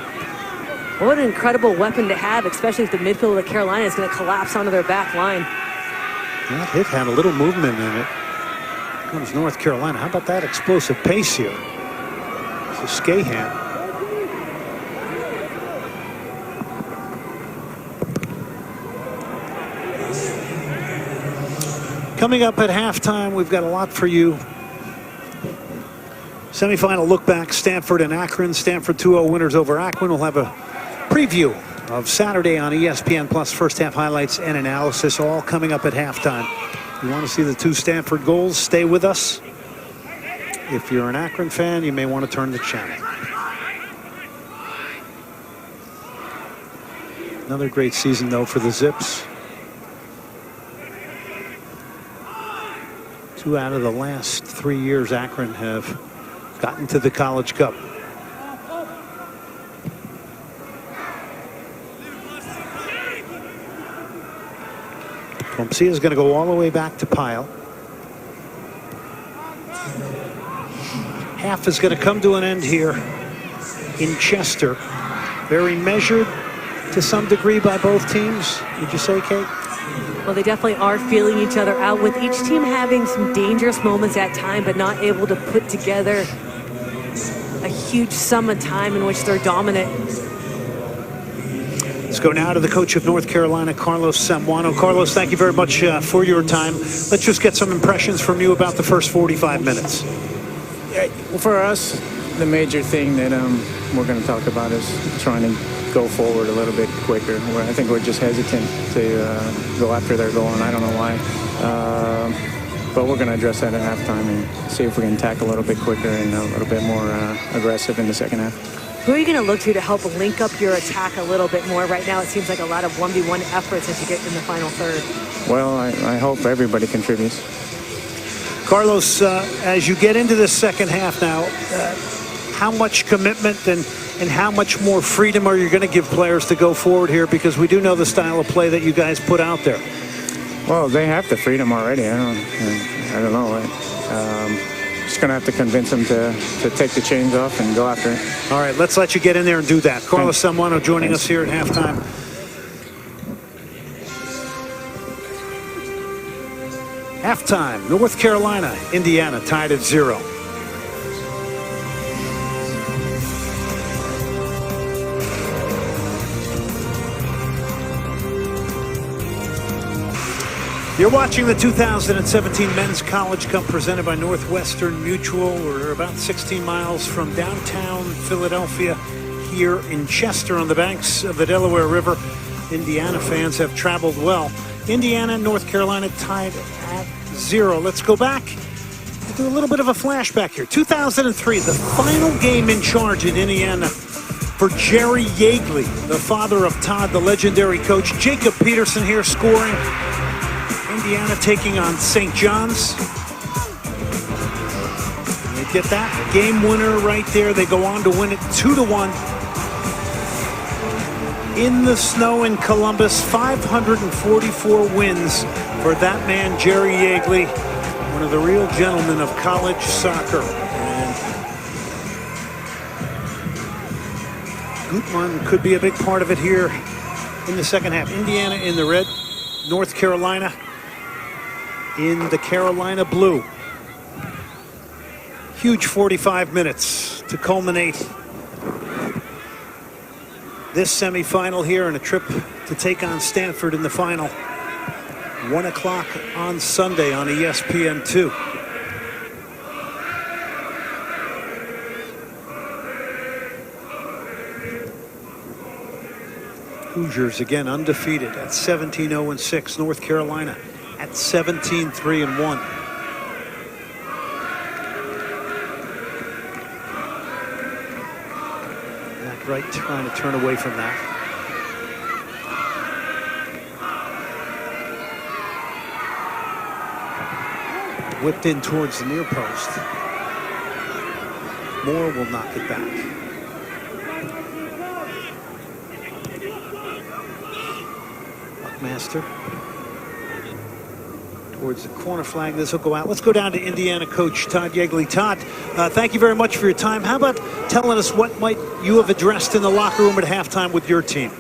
What an incredible weapon to have, especially if the midfield of Carolina is going to collapse onto their back line. That hit had a little movement in it. Comes North Carolina. How about that explosive pace here? It's a Skahan. Coming up at halftime, we've got a lot for you. Semifinal look back, Stanford and Akron. Stanford 2-0 winners over Akron. We'll have a preview of Saturday on ESPN Plus, first half highlights and analysis, all coming up at halftime. If you want to see the 2 Stanford goals, stay with us. If you're an Akron fan, you may want to turn the channel. Another great season, though, for the Zips. 2 out of the last 3 years, Akron have gotten to the College Cup. Pomcia is going to go all the way back to Pyle. Half is going to come to an end here in Chester. Very measured to some degree by both teams. Would you say, Kate? Well, they definitely are feeling each other out, with each team having some dangerous moments at time, but not able to put together a huge sum of time in which they're dominant. Let's go now to the coach of North Carolina, Carlos Samuano. Carlos, thank you very much for your time. Let's just get some impressions from you about the first 45 minutes. Yeah, well, for us, the major thing that we're going to talk about is trying to go forward a little bit quicker. I think we're just hesitant to go after their goal, and I don't know why. But we're going to address that at halftime and see if we can attack a little bit quicker and a little bit more aggressive in the second half. Who are you going to look to help link up your attack a little bit more? Right now, it seems like a lot of 1v1 efforts as you get in the final third. Well, I hope everybody contributes. Carlos, as you get into this second half now, how much commitment and how much more freedom are you going to give players to go forward here? Because we do know the style of play that you guys put out there. Well, they have the freedom already. I don't know. Just going to have to convince them to take the chains off and go after it. All right, let's let you get in there and do that. Carlos Samuano joining us here at halftime. Halftime, North Carolina, Indiana tied at 0. You're watching the 2017 Men's College Cup presented by Northwestern Mutual. We're about 16 miles from downtown Philadelphia here in Chester on the banks of the Delaware River. Indiana fans have traveled well. Indiana, North Carolina tied at 0. Let's go back and do a little bit of a flashback here. 2003, the final game in charge in Indiana for Jerry Yeagley, the father of Todd, the legendary coach. Jacob Peterson here scoring. Indiana taking on St. John's. They get that game winner right there. They go on to win it 2-1. In the snow in Columbus, 544 wins for that man, Jerry Yeagley, one of the real gentlemen of college soccer. And Gutmann could be a big part of it here in the second half. Indiana in the red, North Carolina in the Carolina blue. Huge 45 minutes to culminate this semifinal here, and a trip to take on Stanford in the final. 1 o'clock on Sunday on ESPN2. Hoosiers again undefeated at 17-0-6. North Carolina at 17-3-1. Back right, trying to turn away from that. Whipped in towards the near post. Moore will knock it back. Buckmaster towards the corner flag. This will go out. Let's go down to Indiana coach Todd Yeagley. Todd, thank you very much for your time. How about telling us what might you have addressed in the locker room at halftime with your team?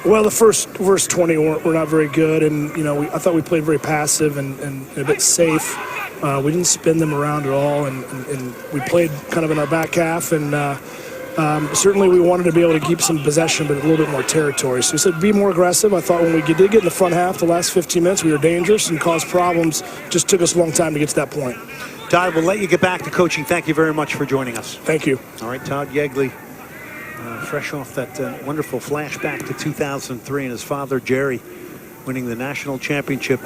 Well, the first 20 were not very good, and I thought we played very passive and a bit safe. We didn't spin them around at all, and we played kind of in our back half, and certainly we wanted to be able to keep some possession, but a little bit more territory. So we said be more aggressive. I thought when we did get in the front half, the last 15 minutes, we were dangerous and caused problems. Just took us a long time to get to that point. Todd, we'll let you get back to coaching. Thank you very much for joining us. Thank you. All right, Todd Yeagley, fresh off that wonderful flashback to 2003 and his father, Jerry, winning the national championship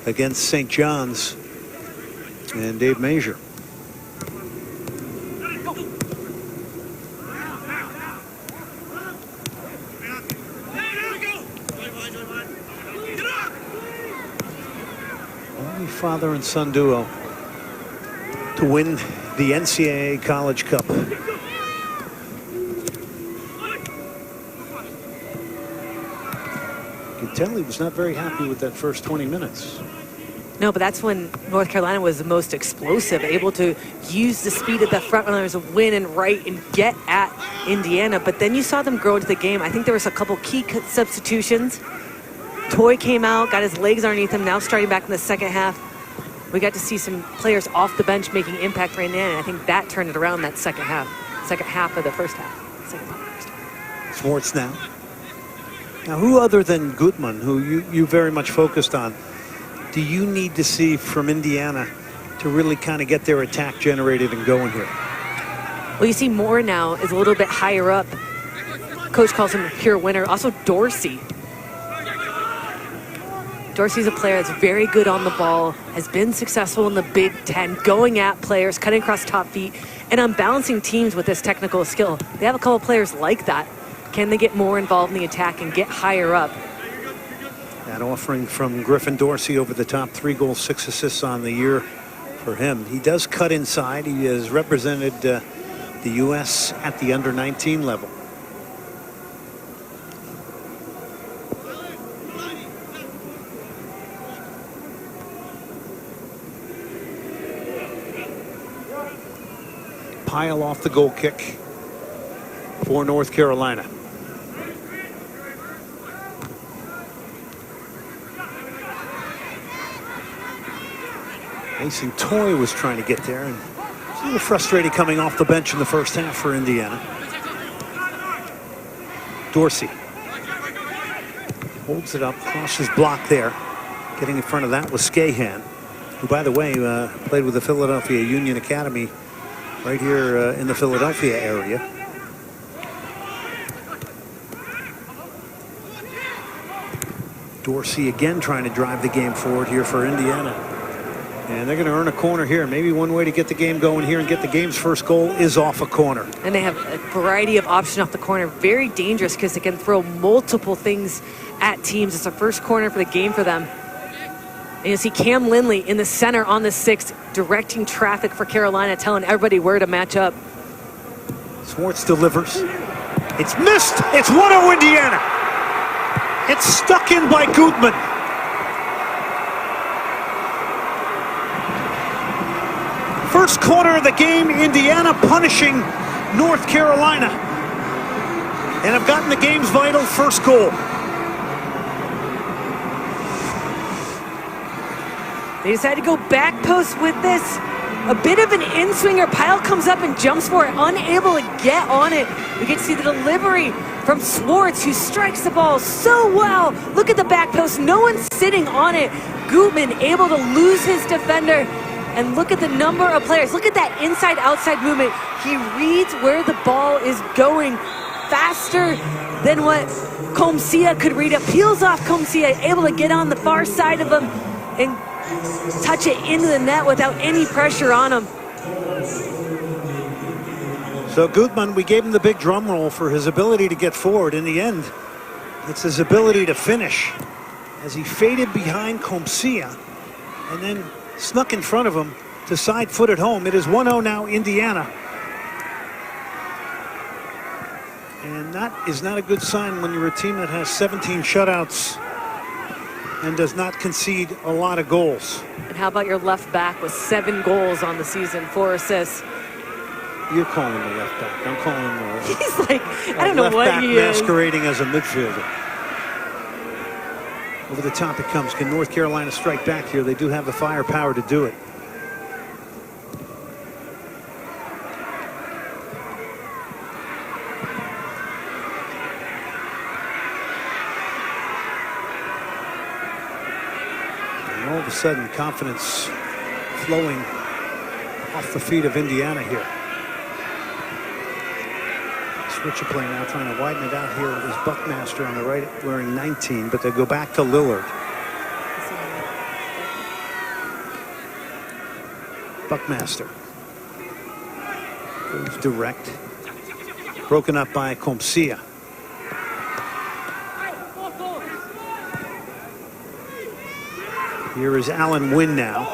against St. John's and Dave Major. Only father and son duo to win the NCAA College Cup. You could tell he was not very happy with that first 20 minutes. No, but that's when North Carolina was the most explosive, able to use the speed of the front runners, win and right and get at Indiana. But then you saw them grow into the game. I think there was a couple key substitutions. Toy came out, got his legs underneath him, now starting back in the second half. We got to see some players off the bench making impact right now, and I think that turned it around that second half of the first half. Swartz now. Now, who other than Gutman, who you very much focused on, do you need to see from Indiana to really kind of get their attack generated and going here? Well, you see Moore now is a little bit higher up. Coach calls him a pure winner. Also, Dorsey. Dorsey's a player that's very good on the ball, has been successful in the Big Ten, going at players, cutting across top feet, and unbalancing teams with this technical skill. They have a couple players like that. Can they get more involved in the attack and get higher up? That offering from Griffin Dorsey over the top, 3 goals, 6 assists on the year for him. He does cut inside. He has represented the U.S. at the under-19 level. Pile off the goal kick for North Carolina. Mason Toy was trying to get there, and it's a little frustrating coming off the bench in the first half for Indiana. Dorsey holds it up, crosses block there. Getting in front of that was Scahan, who, by the way, played with the Philadelphia Union Academy right here in the Philadelphia area. Dorsey again trying to drive the game forward here for Indiana. And they're going to earn a corner here. Maybe one way to get the game going here and get the game's first goal is off a corner. And they have a variety of options off the corner. Very dangerous because they can throw multiple things at teams. It's a first corner for the game for them. And you'll see Cam Lindley in the center on the 6th, directing traffic for Carolina, telling everybody where to match up. Swartz delivers. It's missed. It's 1-0 Indiana. It's stuck in by Gutman. First corner of the game, Indiana punishing North Carolina. And have gotten the game's vital first goal. They decided to go back post with this. A bit of an in-swinger. Pyle comes up and jumps for it, unable to get on it. We get to see the delivery from Swartz, who strikes the ball so well. Look at the back post. No one's sitting on it. Gutman able to lose his defender. And look at the number of players. Look at that inside-outside movement. He reads where the ball is going faster than what Comcia could read it. Peels off Comcia, able to get on the far side of him and touch it into the net without any pressure on him. So Gutman, we gave him the big drum roll for his ability to get forward. In the end, it's his ability to finish as he faded behind Comcia and then snuck in front of him to side foot at home. It is 1-0 now, Indiana. And that is not a good sign when you're a team that has 17 shutouts and does not concede a lot of goals. And how about your left back with 7 goals on the season, 4 assists? You're calling the left back. I'm calling the He's like, I don't know what he is. masquerading as a midfielder. Over the top it comes. Can North Carolina strike back here? They do have the firepower to do it. And all of a sudden, confidence flowing off the feet of Indiana here. Switch of play now, trying to widen it out here. It was Buckmaster on the right wearing 19, but they go back to Lillard. Buckmaster goes direct. Broken up by Comcia. Here is Alan Wynn now.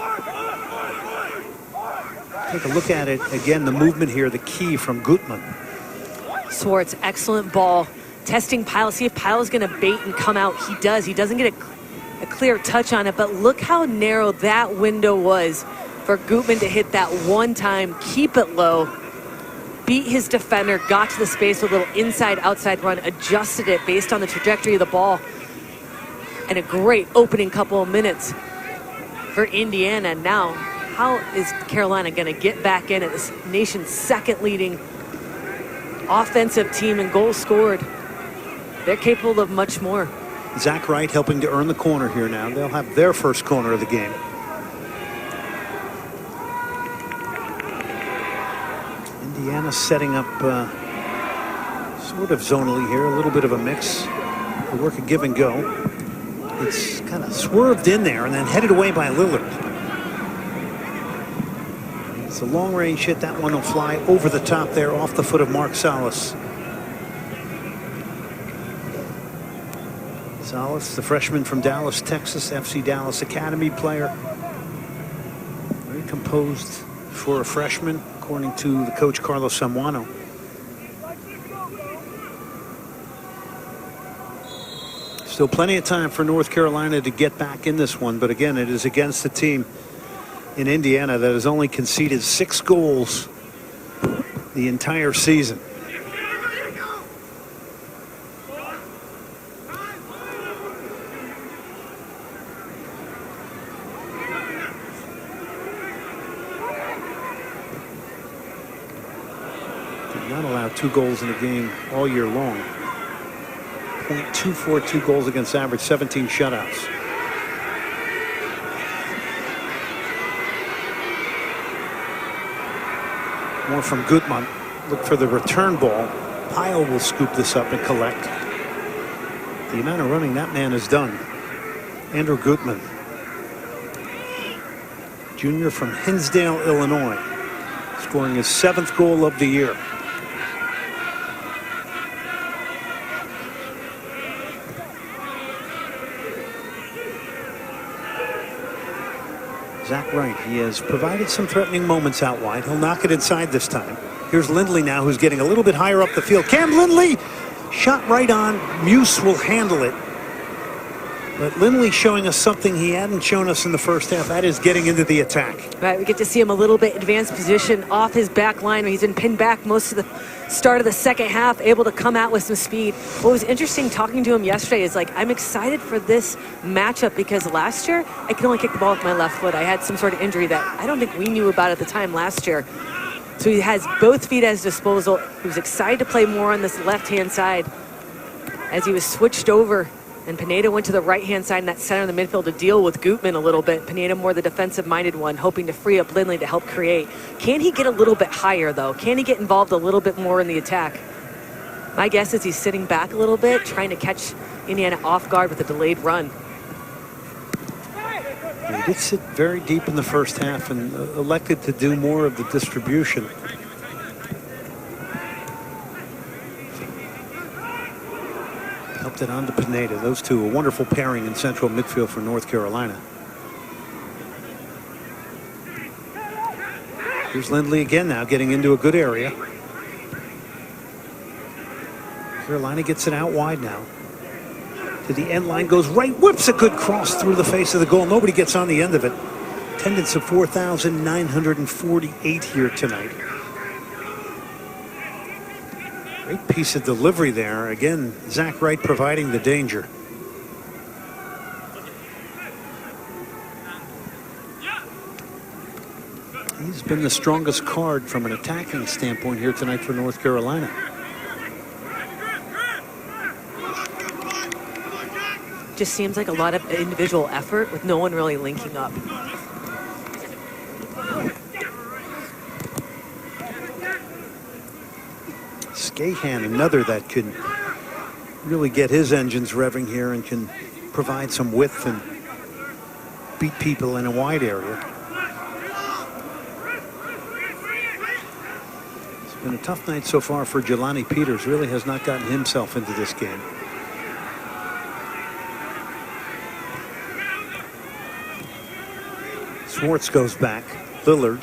Take a look at it again. The movement here, the key from Gutman. Swartz, excellent ball. Testing Pyle. See if Pyle's going to bait and come out. He does. He doesn't get a clear touch on it, but look how narrow that window was for Gutman to hit that one time, keep it low, beat his defender, got to the space with a little inside-outside run, adjusted it based on the trajectory of the ball, and a great opening couple of minutes for Indiana. Now, how is Carolina going to get back in at this nation's second leading offensive team and goals scored? They're capable of much more. Zach Wright helping to earn the corner here now. They'll have their first corner of the game. Indiana setting up sort of zonally here, a little bit of a mix. They work a give and go. It's kind of swerved in there and then headed away by Lillard. It's a long range hit. That one will fly over the top there off the foot of Mark Salas. Salas, the freshman from Dallas, Texas, FC Dallas Academy player. Very composed for a freshman, according to the coach Carlos Samuano. Still plenty of time for North Carolina to get back in this one, but again, it is against the team in Indiana that has only conceded 6 goals the entire season. Did not allow 2 goals in a game all year long. .242 goals against average, 17 shutouts. More from Gutman. Look for the return ball. Pyle will scoop this up and collect. The amount of running that man has done. Andrew Gutman, junior from Hinsdale, Illinois, scoring his 7th goal of the year. Zach Wright, he has provided some threatening moments out wide. He'll knock it inside this time. Here's Lindley now, who's getting a little bit higher up the field. Cam Lindley, shot right on. Muse will handle it. But Lindley showing us something he hadn't shown us in the first half. That is getting into the attack. Right, we get to see him a little bit advanced position off his back line. He's been pinned back most of the start of the second half, able to come out with some speed. What was interesting talking to him yesterday is like, I'm excited for this matchup because last year I could only kick the ball with my left foot. I had some sort of injury that I don't think we knew about at the time last year. So he has both feet at his disposal. He was excited to play more on this left-hand side as he was switched over. And Pineda went to the right-hand side in that center of the midfield to deal with Gutman a little bit. Pineda more the defensive-minded one, hoping to free up Lindley to help create. Can he get a little bit higher, though? Can he get involved a little bit more in the attack? My guess is he's sitting back a little bit, trying to catch Indiana off guard with a delayed run. He did sit very deep in the first half and elected to do more of the distribution. Helped it on to Pineda. Those two, a wonderful pairing in central midfield for North Carolina. Here's Lindley again now, getting into a good area. Carolina gets it out wide now. to the end line, goes right, whips a good cross through the face of the goal. Nobody gets on the end of it. Attendance of 4,948 here tonight. Great piece of delivery there. Again, Zach Wright providing the danger. He's been the strongest card from an attacking standpoint here tonight for North Carolina. Just seems like a lot of individual effort with no one really linking up. Skahan, another that can really get his engines revving here and can provide some width and beat people in a wide area. It's been a tough night so far for Jelani Peters. Really has not gotten himself into this game. Schwartz goes back. Lillard.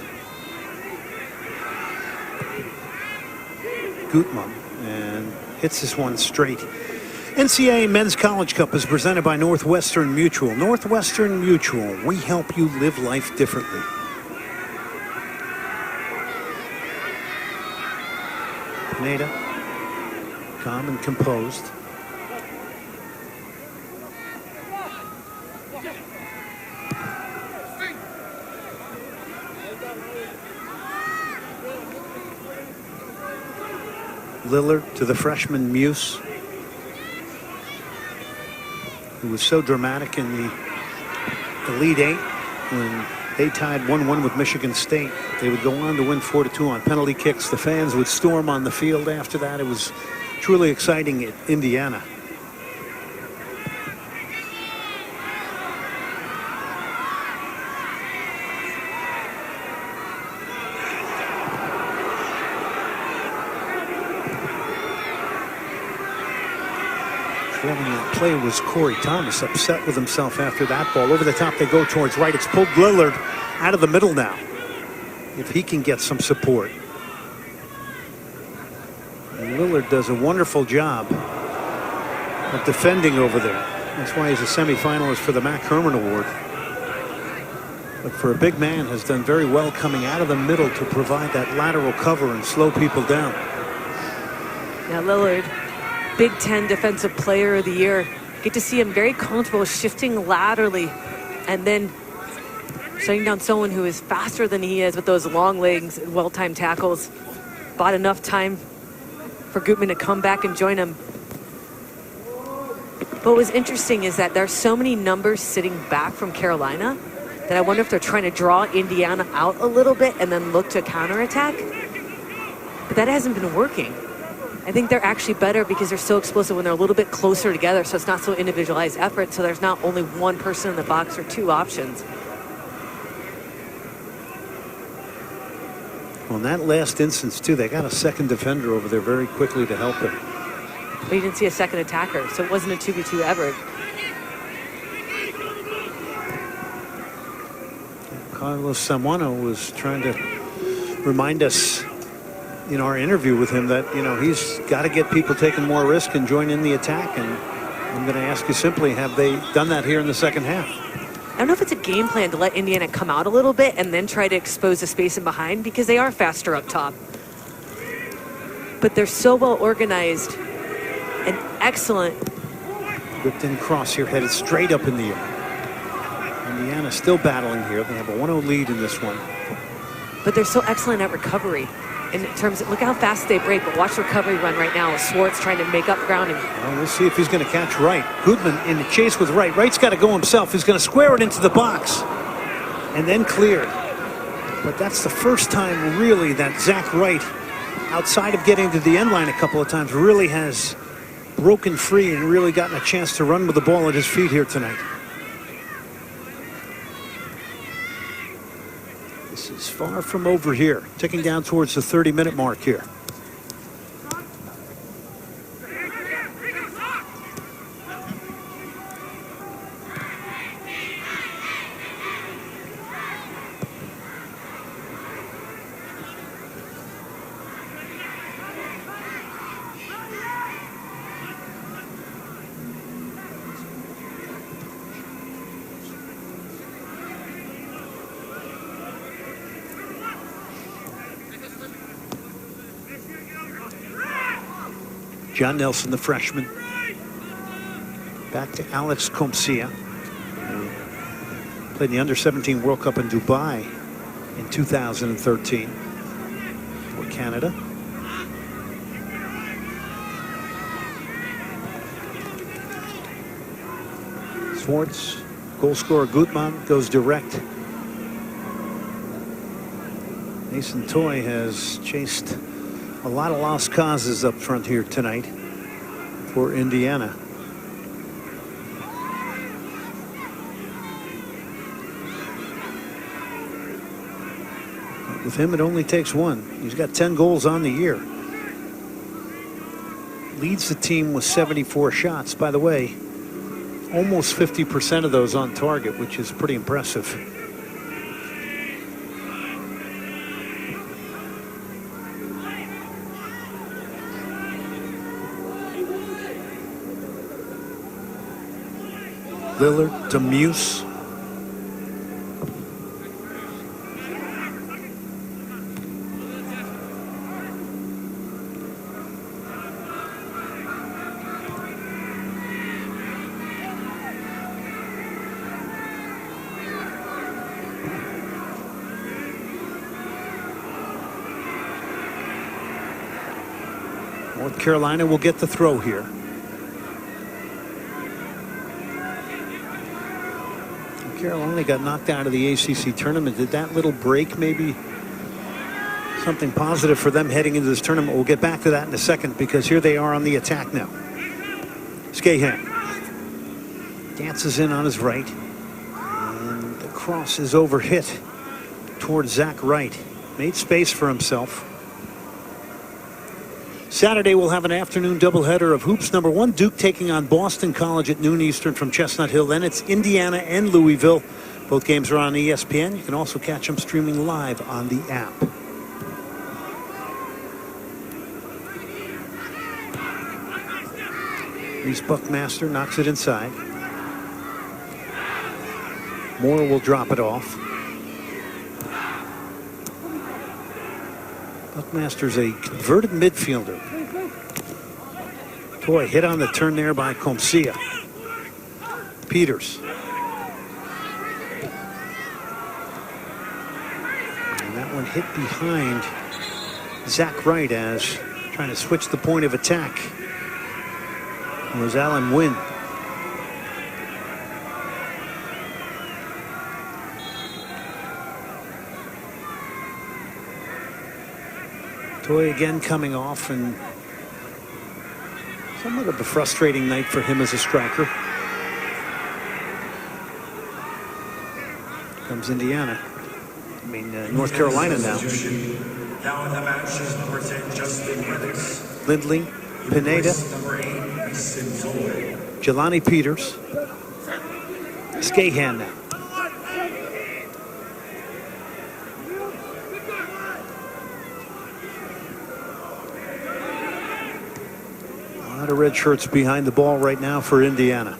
Gutman, and hits this one straight. NCAA Men's College Cup is presented by Northwestern Mutual. Northwestern Mutual, we help you live life differently. Pineda, calm and composed. Lillard to the freshman Muse, who was so dramatic in the Elite Eight when they tied 1-1 with Michigan State. They would go on to win 4-2 on penalty kicks. The fans would storm on the field after that. It was truly exciting at Indiana. That play was Corey Thomas, upset with himself after that ball. Over the top they go towards right. It's pulled Lillard out of the middle now. If he can get some support. And Lillard does a wonderful job of defending over there. That's why he's a semifinalist for the Mac Herman Award. But for a big man, has done very well coming out of the middle to provide that lateral cover and slow people down. Now Lillard, Big Ten Defensive Player of the Year. Get to see him very comfortable shifting laterally and then shutting down someone who is faster than he is with those long legs and well-timed tackles. Bought enough time for Gutman to come back and join him. But what was interesting is that there's so many numbers sitting back from Carolina that I wonder if they're trying to draw Indiana out a little bit and then look to counterattack. But that hasn't been working. I think they're actually better because they're so explosive when they're a little bit closer together, so it's not so individualized effort, so there's not only one person in the box or two options. Well, in that last instance, too, they got a second defender over there very quickly to help him. But you didn't see a second attacker, so it wasn't a 2v2 ever. Carlos Samuano was trying to remind us in our interview with him that, you know, he's got to get people taking more risk and join in the attack. And I'm going to ask you simply, have they done that here in the second half? I don't know if it's a game plan to let Indiana come out a little bit and then try to expose the space in behind because they are faster up top. But they're so well organized and excellent. Whipped in cross here, headed straight up in the air. Indiana still battling here. They have a 1-0 lead in this one. But they're so excellent at recovery. In terms of, look how fast they break, but watch the recovery run right now with Schwartz trying to make up ground. Well, we'll see if he's going to catch Wright. Gutman in the chase with Wright. Wright's got to go himself. He's going to square it into the box and then clear. But that's the first time really that Zach Wright, outside of getting to the end line a couple of times, really has broken free and really gotten a chance to run with the ball at his feet here tonight. This is far from over here. Ticking down towards the 30-minute mark here. John Nelson, the freshman. Back to Alex Comcia. Played in the Under-17 World Cup in Dubai in 2013 for Canada. Swartz, goal scorer Gutmann goes direct. Mason Toy has chased a lot of lost causes up front here tonight for Indiana. With him, it only takes one. He's got 10 goals on the year. Leads the team with 74 shots. By the way, almost 50% of those on target, which is pretty impressive. Lillard to Muse. North Carolina will get the throw here. Carolina got knocked out of the ACC tournament. Did that little break maybe something positive for them heading into this tournament? We'll get back to that in a second, because here they are on the attack now. Skahan dances in on his right, and the cross is overhit towards Zach Wright. Made space for himself. Saturday we'll have an afternoon doubleheader of hoops. Number 1, Duke taking on Boston College at noon Eastern from Chestnut Hill. Then it's Indiana and Louisville. Both games are on ESPN. You can also catch them streaming live on the app. Reese Buckmaster knocks it inside. Moore will drop it off. Buckmaster's a converted midfielder. Toy hit on the turn there by Comcia. Peters. And that one hit behind Zach Wright as trying to switch the point of attack. It was Alan Wynn. Toy again coming off, and somewhat of a frustrating night for him as a striker. Comes Indiana. North Carolina now. Now in the match is number 10, Justin Weathers. Lindley, Pineda, Number 8, Mason Toy. Jelani Peters. Skahan now. A lot of red shirts behind the ball right now for Indiana.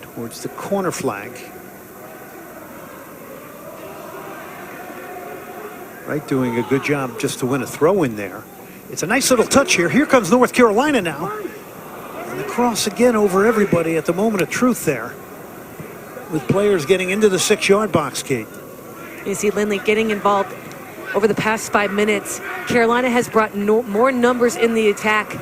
Towards the corner flag. Wright doing a good job just to win a throw in there. It's a nice little touch here. Here comes North Carolina now. And the cross again over everybody at the moment of truth there, with players getting into the 6-yard box, Kate. You see Lindley getting involved over the past 5 minutes. Carolina has brought more numbers in the attack,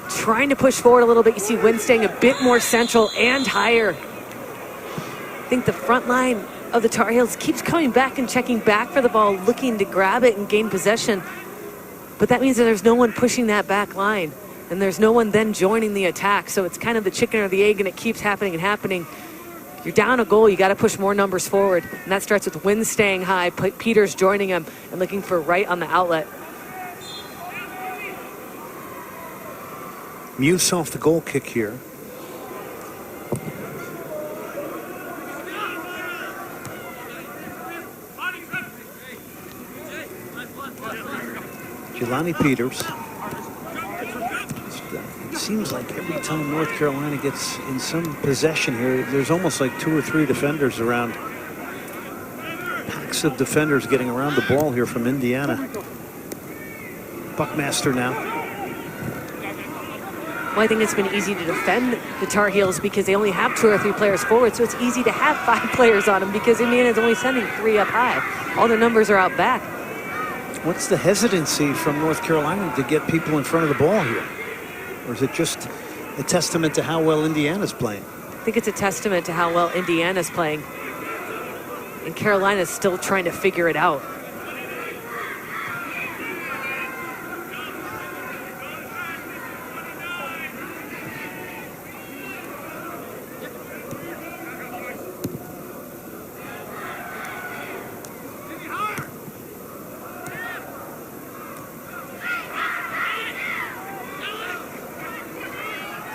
trying to push forward a little bit. You see Wynn staying a bit more central and higher. I think the front line of the Tar Heels keeps coming back and checking back for the ball, looking to grab it and gain possession. But that means that there's no one pushing that back line, and there's no one then joining the attack. So it's kind of the chicken or the egg, and it keeps happening and happening. You're down a goal, you got to push more numbers forward. And that starts with Wynn staying high, Peters joining him, and looking for Wright on the outlet. Muse off the goal kick here. Jelani Peters. it seems like every time North Carolina gets in some possession here, there's almost like 2 or 3 defenders around. Packs of defenders getting around the ball here from Indiana. Buckmaster now. Well, I think it's been easy to defend the Tar Heels because they only have 2 or 3 players forward, so it's easy to have 5 players on them because Indiana's only sending 3 up high. All their numbers are out back. What's the hesitancy from North Carolina to get people in front of the ball here? Or is it just a testament to how well Indiana's playing? I think it's a testament to how well Indiana's playing. And Carolina's still trying to figure it out.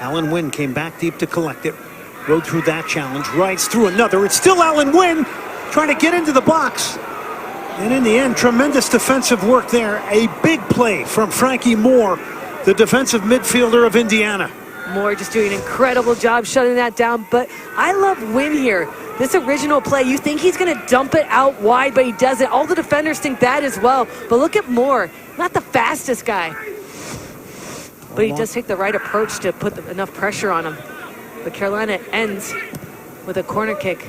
Alan Wynn came back deep to collect it. Rode through that challenge. Rides through another. It's still Alan Wynn trying to get into the box. And in the end, tremendous defensive work there. A big play from Frankie Moore, the defensive midfielder of Indiana. Moore just doing an incredible job shutting that down. But I love Wynn here. This original play, you think he's going to dump it out wide, but he doesn't. All the defenders think that as well. But look at Moore. Not the fastest guy. But he does take the right approach to put enough pressure on him. But Carolina ends with a corner kick.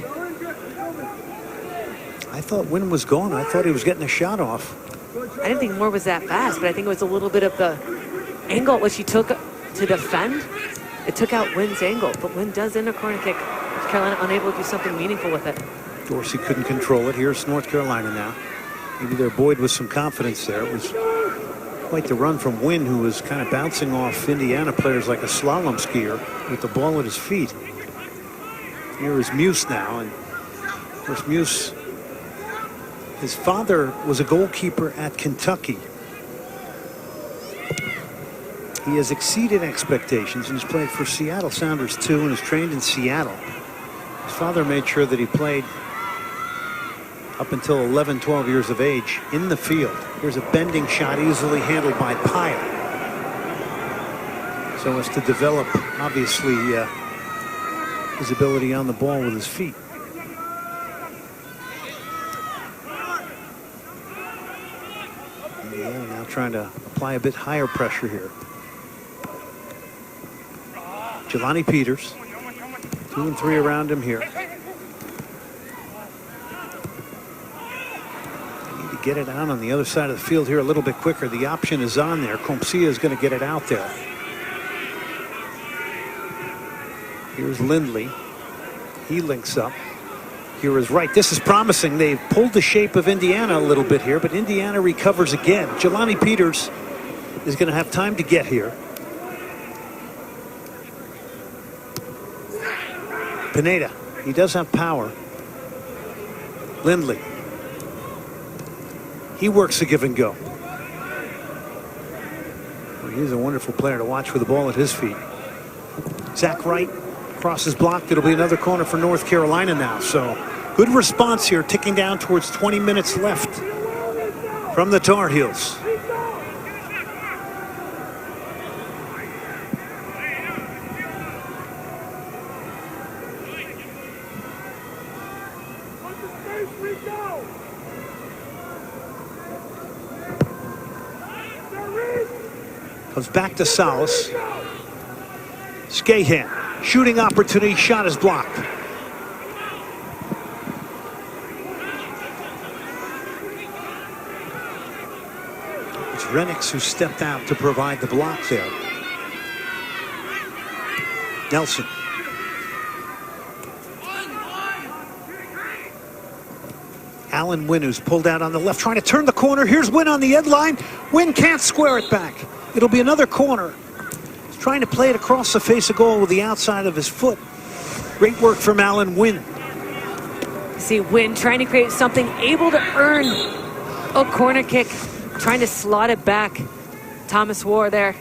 I thought Wynn was gone. I thought he was getting a shot off. I didn't think Moore was that fast, but I think it was a little bit of the angle at which he took to defend. It took out Wynn's angle, but Wynn does end a corner kick. Carolina unable to do something meaningful with it. Dorsey couldn't control it. Here's North Carolina now. Maybe they're buoyed with some confidence there. It was quite the run from Wynn, who was kind of bouncing off Indiana players like a slalom skier with the ball at his feet. Here is Muse now, and of course Muse, his father was a goalkeeper at Kentucky. He has exceeded expectations and has played for Seattle Sounders too, and is trained in Seattle. His father made sure that he played up until 11, 12 years of age in the field. Here's a bending shot easily handled by Pyle. So as to develop, obviously, his ability on the ball with his feet. Yeah, now trying to apply a bit higher pressure here. Jelani Peters, 2 and 3 around him here. Get it out on the other side of the field here a little bit quicker. The option is on there. Compsia is going to get it out there. Here's Lindley. He links up. Here is Wright. This is promising. They've pulled the shape of Indiana a little bit here, but Indiana recovers again. Jelani Peters is going to have time to get here. Pineda. He does have power. Lindley. He works the give and go. Well, he's a wonderful player to watch with the ball at his feet. Zach Wright crosses blocked. It'll be another corner for North Carolina now. So good response here, ticking down towards 20 minutes left from the Tar Heels. Comes back to Salas. Skahan, shooting opportunity, shot is blocked. It's Renix who stepped out to provide the block there. Nelson. Alan Wynn, who's pulled out on the left, trying to turn the corner. Here's Wynn on the end line. Wynn can't square it back. It'll be another corner. He's trying to play it across the face of goal with the outside of his foot. Great work from Alan Wynn. See Wynn trying to create something, able to earn a corner kick, trying to slot it back. Thomas War there.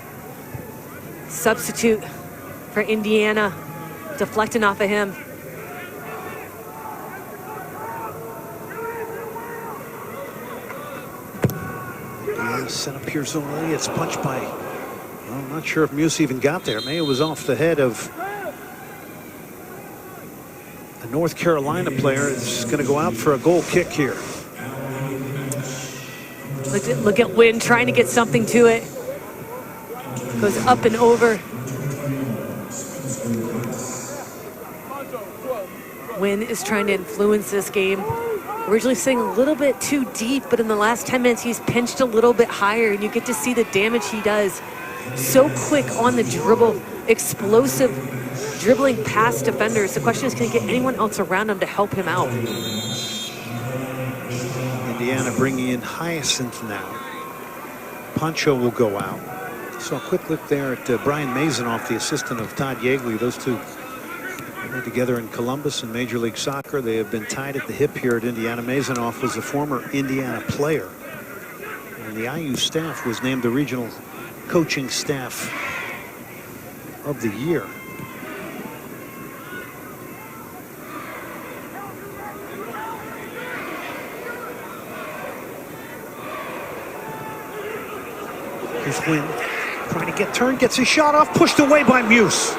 Substitute for Indiana, deflecting off of him. Set up here zonally. It's punched by, well, I'm not sure if Muse even got there. Maybe it was off the head of a North Carolina player. Is going to go out for a goal kick here. Look at Wynn trying to get something to it. Goes up and over. Wynn is trying to influence this game. Originally sitting a little bit too deep, but in the last 10 minutes, he's pinched a little bit higher, and you get to see the damage he does. So quick on the dribble, explosive dribbling past defenders. The question is, can he get anyone else around him to help him out? Indiana bringing in Hyacinth now. Poncho will go out. So a quick look there at Brian Mazanoff, the assistant of Todd Yeagley. Those two were together in Columbus in Major League Soccer. They have been tied at the hip here at Indiana. Mazanoff was a former Indiana player. And the IU staff was named the regional coaching staff of the year. Here's Wynn trying to get turned, gets his shot off, pushed away by Muse.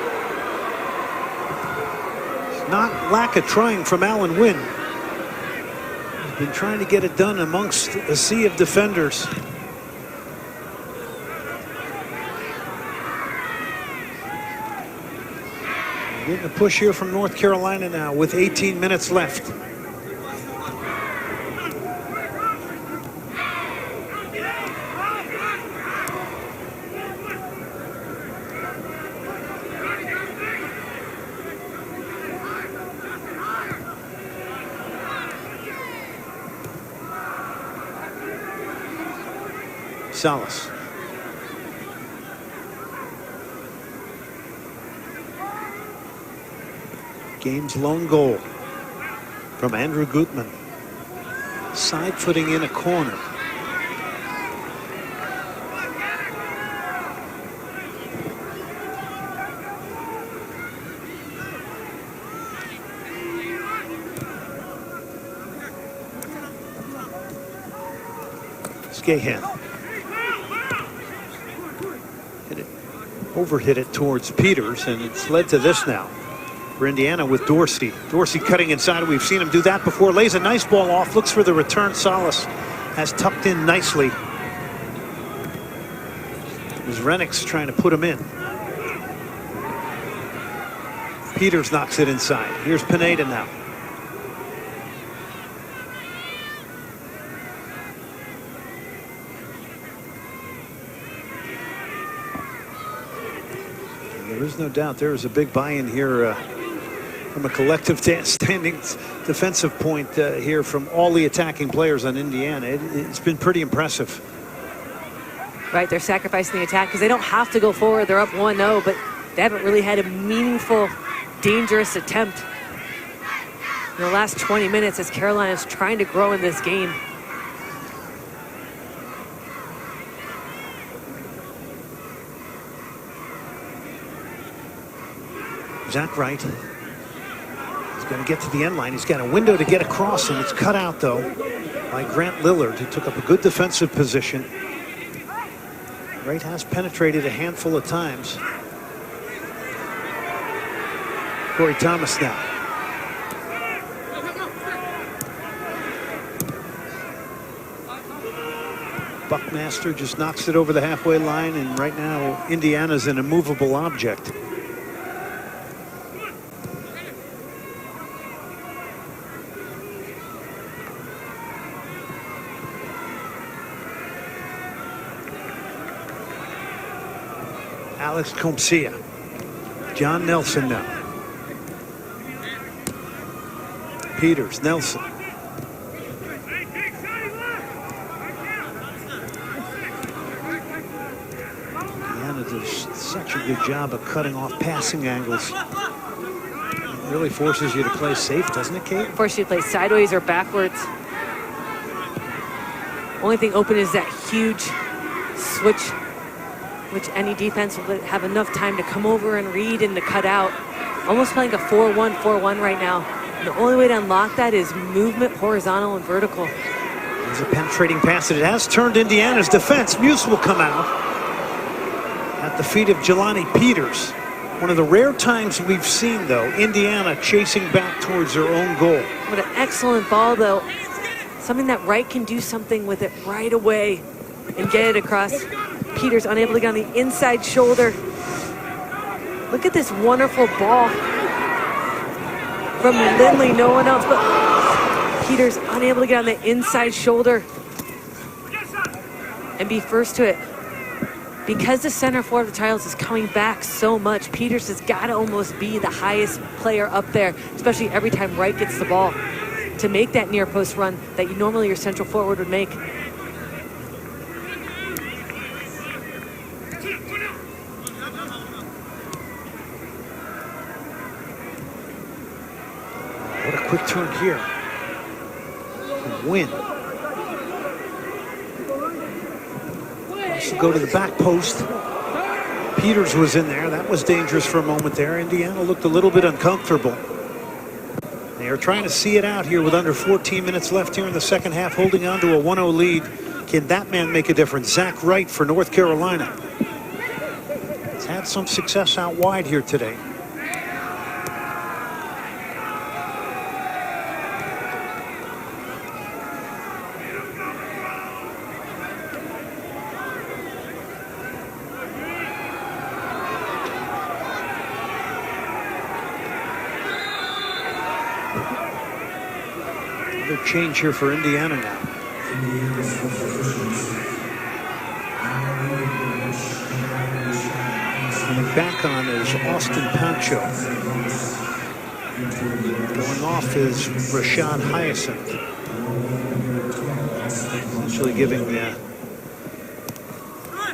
Not lack of trying from Alan Wynn. He's been trying to get it done amongst a sea of defenders. Getting a push here from North Carolina now with 18 minutes left. Salas. Game's lone goal from Andrew Gutman. Side footing in a corner. Scahan. Overhit it towards Peters, and it's led to this now for Indiana with Dorsey. Dorsey cutting inside. We've seen him do that before. Lays a nice ball off. Looks for the return. Salas has tucked in nicely. It was Renix trying to put him in. Peters knocks it inside. Here's Pineda now. There's no doubt there is a big buy-in here from a collective standing defensive point here from all the attacking players on Indiana. It's been pretty impressive. Right, they're sacrificing the attack because they don't have to go forward. They're up 1-0, but they haven't really had a meaningful, dangerous attempt in the last 20 minutes as Carolina's trying to grow in this game. Zach Wright is going to get to the end line. He's got a window to get across, and it's cut out, though, by Grant Lillard, who took up a good defensive position. Wright has penetrated a handful of times. Corey Thomas now. Buckmaster just knocks it over the halfway line, and right now Indiana's an immovable object. Alex Comcia. John Nelson now. Peters, Nelson. Indiana does such a good job of cutting off passing angles. It really forces you to play safe, doesn't it, Kate? Forces you to play sideways or backwards. Only thing open is that huge switch, which any defense will have enough time to come over and read and to cut out. Almost playing a 4-1-4-1 right now. And the only way to unlock that is movement, horizontal and vertical. There's a penetrating pass, and it has turned Indiana's defense. Muse will come out. at the feet of Jelani Peters. One of the rare times we've seen, though, Indiana chasing back towards their own goal. What an excellent ball, though. Something that Wright can do something with it right away and get it across. Peters unable to get on the inside shoulder. Look at this wonderful ball from Lindley. No one else but Peters unable to get on the inside shoulder and be first to it. Because the center forward of the Tigers is coming back so much, Peters has got to almost be the highest player up there, especially every time Wright gets the ball, to make that near post run that you normally your central forward would make. What a quick turn here. Win. Go to the back post. Peters was in there. That was dangerous for a moment there. Indiana looked a little bit uncomfortable. They are trying to see it out here with under 14 minutes left here in the second half, holding on to a 1-0 lead. Can that man make a difference? Zach Wright for North Carolina. He's had some success out wide here today. Change here for Indiana now. Coming back on is Austin Pancho. Going off is Rashad Hyacinth. Actually giving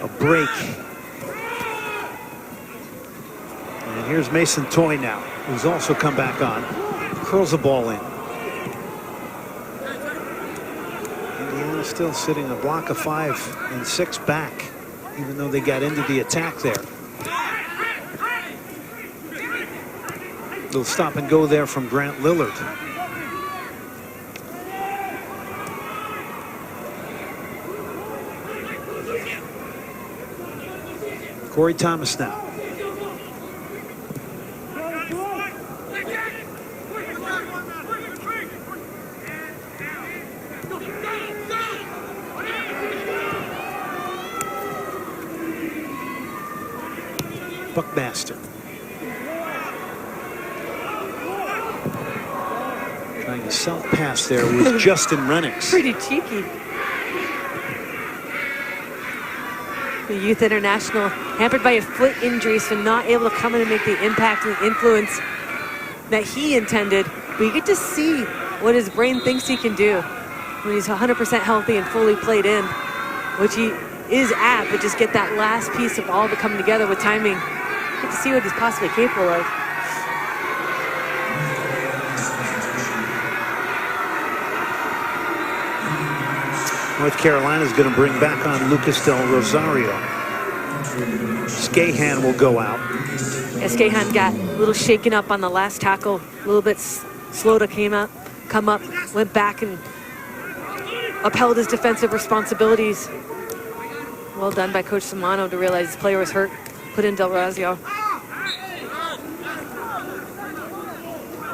a break. And here's Mason Toy now, who's also come back on. Curls the ball in. Still sitting a block of 5 and 6 back, even though they got into the attack there. Little stop and go there from Grant Lillard. Corey Thomas now. Buckmaster. Trying to self-pass there with Justin Rennicks. Pretty cheeky. The youth international hampered by a foot injury, so not able to come in and make the impact and the influence that he intended. But you get to see what his brain thinks he can do when he's 100% healthy and fully played in, which he is at, but just get that last piece of all of it coming together with timing. Get to see what he's possibly capable of. North Carolina is going to bring back on Lucas Del Rosario. Skahan will go out. Yeah, Skahan got a little shaken up on the last tackle, a little bit slow to come up, went back and upheld his defensive responsibilities. Well done by Coach Simano to realize his player was hurt. Put in Del Rosario.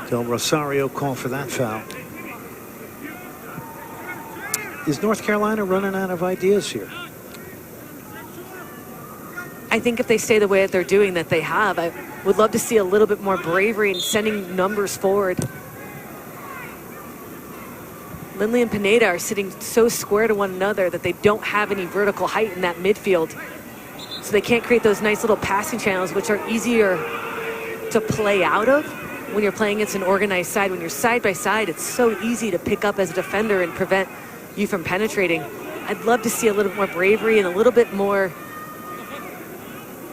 Del Rosario called for that foul. Is North Carolina running out of ideas here? I think if they stay the way that they're doing, that they have. I would love to see a little bit more bravery in sending numbers forward. Lindley and Pineda are sitting so square to one another that they don't have any vertical height in that midfield. So they can't create those nice little passing channels, which are easier to play out of when you're playing against an organized side. When you're side by side, it's so easy to pick up as a defender and prevent you from penetrating. I'd love to see a little bit more bravery and a little bit more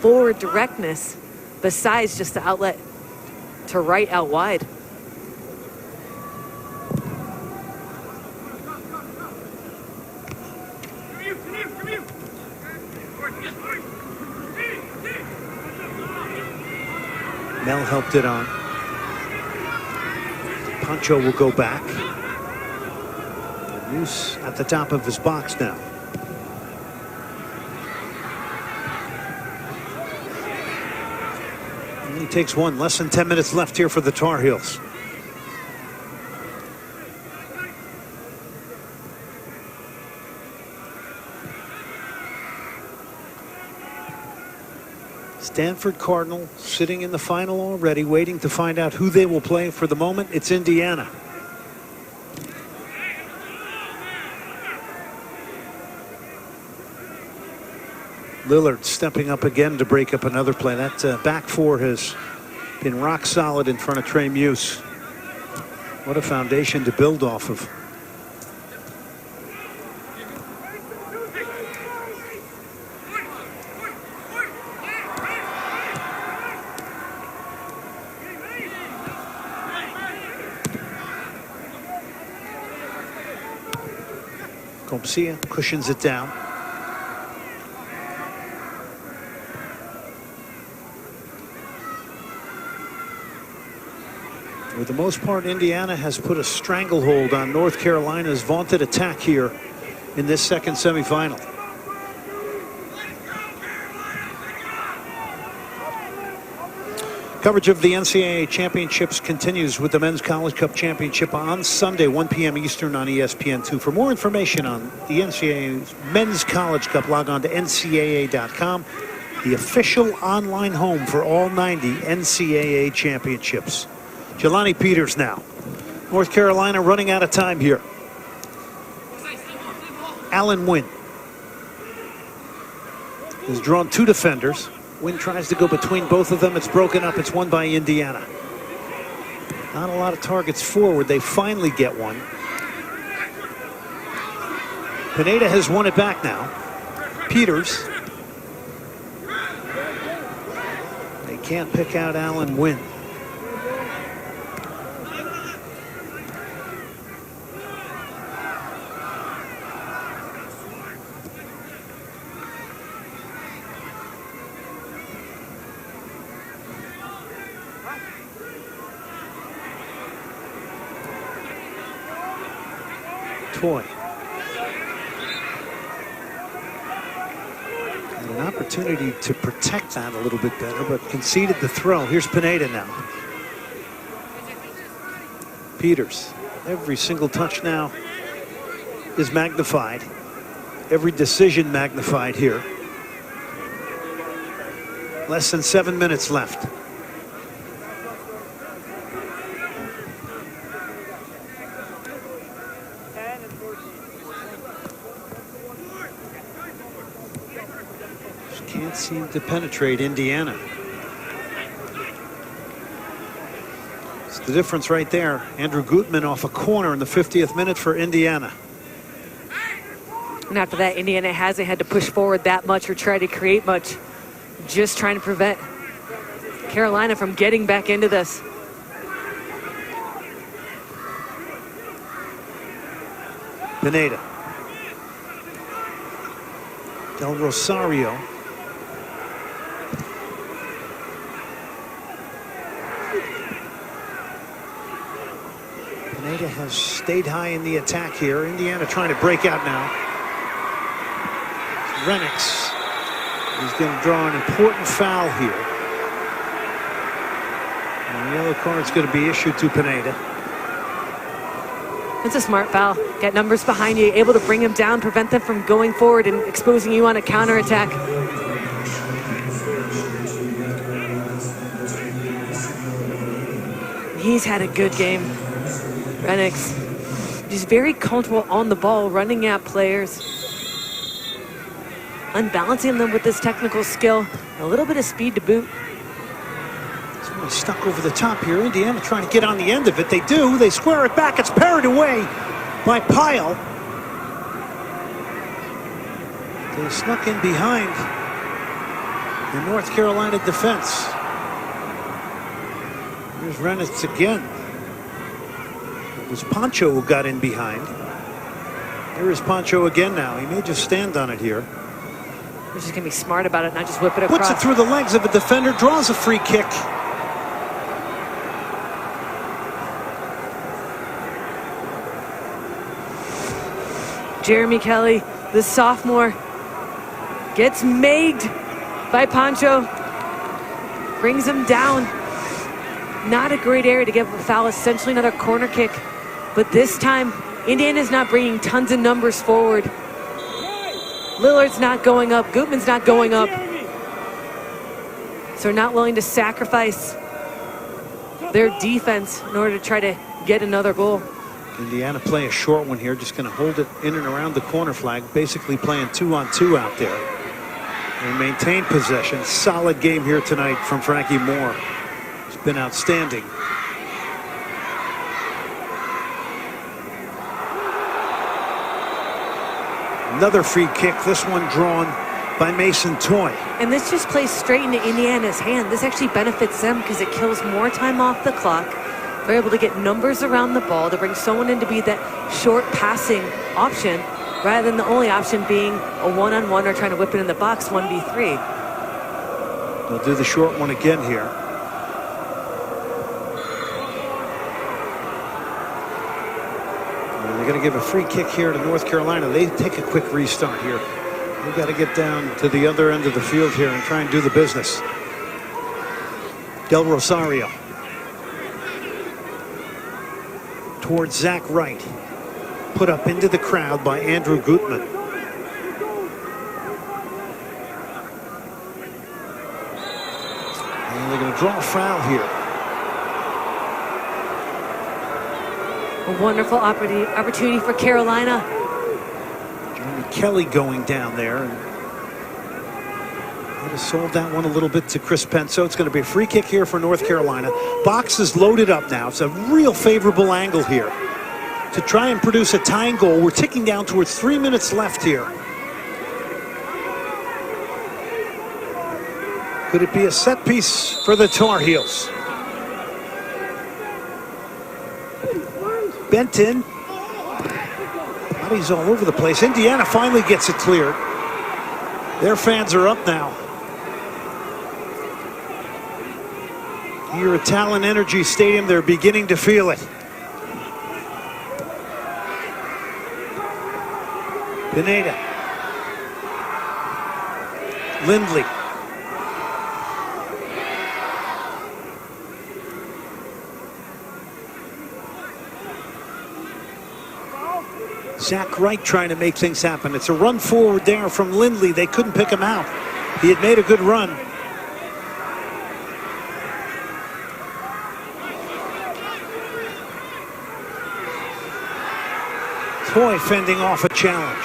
forward directness besides just the outlet to right out wide. Mel helped it on. Pancho will go back. Moose at the top of his box now. Only takes one. Less than 10 minutes left here for the Tar Heels. Stanford Cardinal sitting in the final already, waiting to find out who they will play. For the moment, it's Indiana. Lillard stepping up again to break up another play. That back four has been rock solid in front of Trey Muse. What a foundation to build off of. Comcia cushions it down. For the most part, Indiana has put a stranglehold on North Carolina's vaunted attack here in this second semifinal. Coverage of the NCAA championships continues with the Men's College Cup Championship on Sunday, 1 p.m. Eastern on ESPN2. For more information on the NCAA Men's College Cup, log on to ncaa.com, the official online home for all 90 NCAA championships. Jelani Peters now. North Carolina running out of time here. Allen Wynn has drawn two defenders. Wynn tries to go between both of them. It's broken up. It's won by Indiana. Not a lot of targets forward. They finally get one. Pineda has won it back now. Peters. They can't pick out Allen Wynn. Toy. And an opportunity to protect that a little bit better, but conceded the throw. Here's Pineda now. Peters. Every single touch now is magnified. Every decision magnified here. Less than 7 minutes left. Can't seem to penetrate Indiana. It's the difference right there. Andrew Gutman off a corner in the 50th minute for Indiana. And after that, Indiana hasn't had to push forward that much or try to create much. Just trying to prevent Carolina from getting back into this. Pineda. Del Rosario. Pineda has stayed high in the attack here. Indiana trying to break out now. Renix is going to draw an important foul here. And the yellow card's going to be issued to Pineda. It's a smart foul. Get numbers behind you, able to bring them down, prevent them from going forward and exposing you on a counterattack. He's had a good game. Renix, he's very comfortable on the ball, running at players, unbalancing them with this technical skill, a little bit of speed to boot. Someone stuck over the top here. Indiana trying to get on the end of it. They do. They square it back. It's parried away by Pyle. They snuck in behind the North Carolina defense. Here's Renitz again. It was Pancho who got in behind. Here is Pancho again now. He may just stand on it here. He's just going to be smart about it, not just whip it across. Puts it through the legs of a defender, draws a free kick. Jeremy Kelly, the sophomore, gets megged by Pancho. brings him down. Not a great area to give a foul, essentially another corner kick. But this time, Indiana's not bringing tons of numbers forward. Lillard's not going up. Gutman's not going up. So they're not willing to sacrifice their defense in order to try to get another goal. Indiana play a short one here, just going to hold it in and around the corner flag, basically playing 2-on-2 out there. They maintain possession. Solid game here tonight from Frankie Moore. It's been outstanding. Another free kick, this one drawn by Mason Toy. And this just plays straight into Indiana's hand. This actually benefits them because it kills more time off the clock. They're able to get numbers around the ball to bring someone in to be that short passing option rather than the only option being a one-on-one or trying to whip it in the box 1v3. They'll do the short one again here. They're going to give a free kick here to North Carolina. They take a quick restart here. We've got to get down to the other end of the field here and try and do the business. Del Rosario. Towards Zach Wright. Put up into the crowd by Andrew Gutman. And they're going to draw a foul here. A wonderful opportunity for Carolina. Jeremy Kelly going down there. And they just sold that one a little bit to Chris Penso. It's going to be a free kick here for North Carolina. Box is loaded up now. It's a real favorable angle here to try and produce a tying goal. We're ticking down towards 3 minutes left here. Could it be a set piece for the Tar Heels? Benton. Bodies all over the place. Indiana finally gets it cleared. Their fans are up now. Here at Talon Energy Stadium, they're beginning to feel it. Pineda. Lindley. Zach Wright trying to make things happen. It's a run forward there from Lindley. They couldn't pick him out. He had made a good run. Toy fending off a challenge.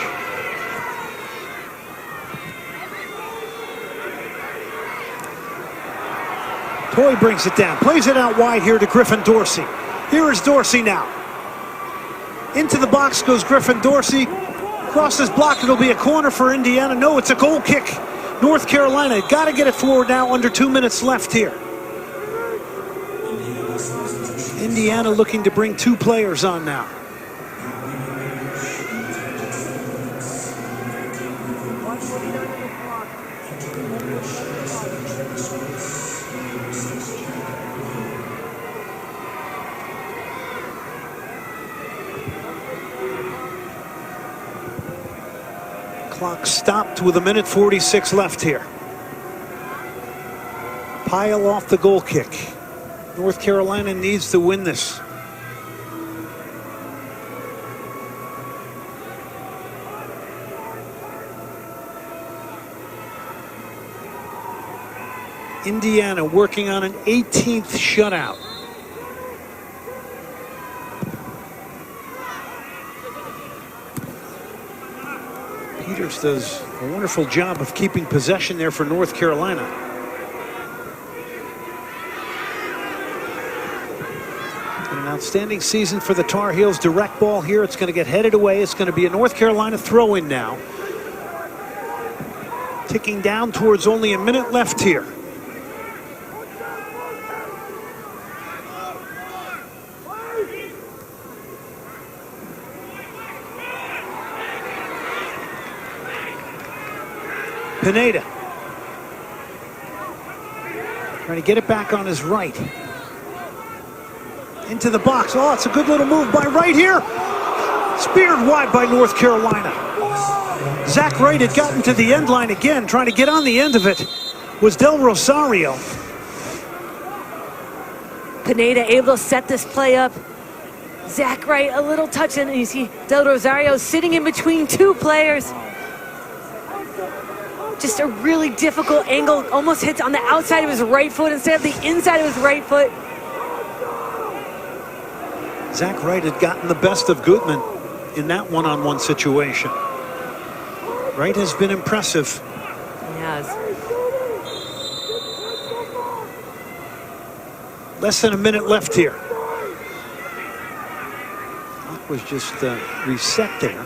Toy brings it down. Plays it out wide here to Griffin Dorsey. Here is Dorsey now. Into the box goes Griffin Dorsey. Crosses block. It'll be a corner for Indiana. No, it's a goal kick. North Carolina got to get it forward now. Under 2 minutes left here. Indiana looking to bring two players on now. Clock stopped with 1:46 left here. Pile off the goal kick. North Carolina needs to win this. Indiana working on an 18th shutout. Peters does a wonderful job of keeping possession there for North Carolina. An outstanding season for the Tar Heels. Direct ball here. It's going to get headed away. It's going to be a North Carolina throw-in now. Ticking down towards only a minute left here. Pineda. Trying to get it back on his right. Into the box. Oh, it's a good little move by Wright here. Speared wide by North Carolina. Zach Wright had gotten to the end line again. Trying to get on the end of it was Del Rosario. Pineda able to set this play up. Zach Wright a little touch in, and you see Del Rosario sitting in between two players. Just a really difficult angle, almost hits on the outside of his right foot instead of the inside of his right foot. Zach Wright had gotten the best of Gutman in that one-on-one situation. Wright has been impressive. He has. Less than a minute left here. Clock was just reset there.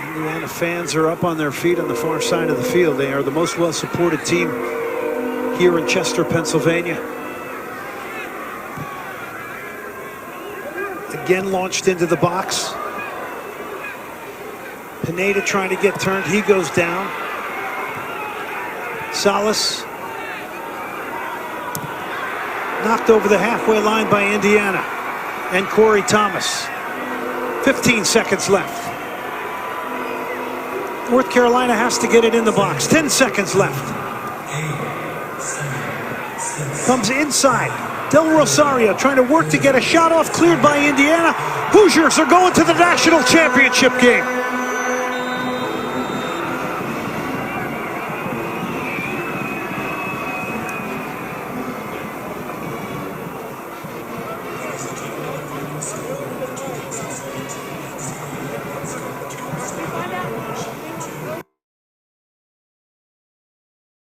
Indiana fans are up on their feet on the far side of the field. They are the most well-supported team here in Chester, Pennsylvania. Again launched into the box. Pineda trying to get turned. He goes down. Salas knocked over the halfway line by Indiana. And Corey Thomas. 15 seconds left. North Carolina has to get it in the box. 10 seconds left. Comes inside. Del Rosario trying to work to get a shot off, cleared by Indiana. Hoosiers are going to the national championship game.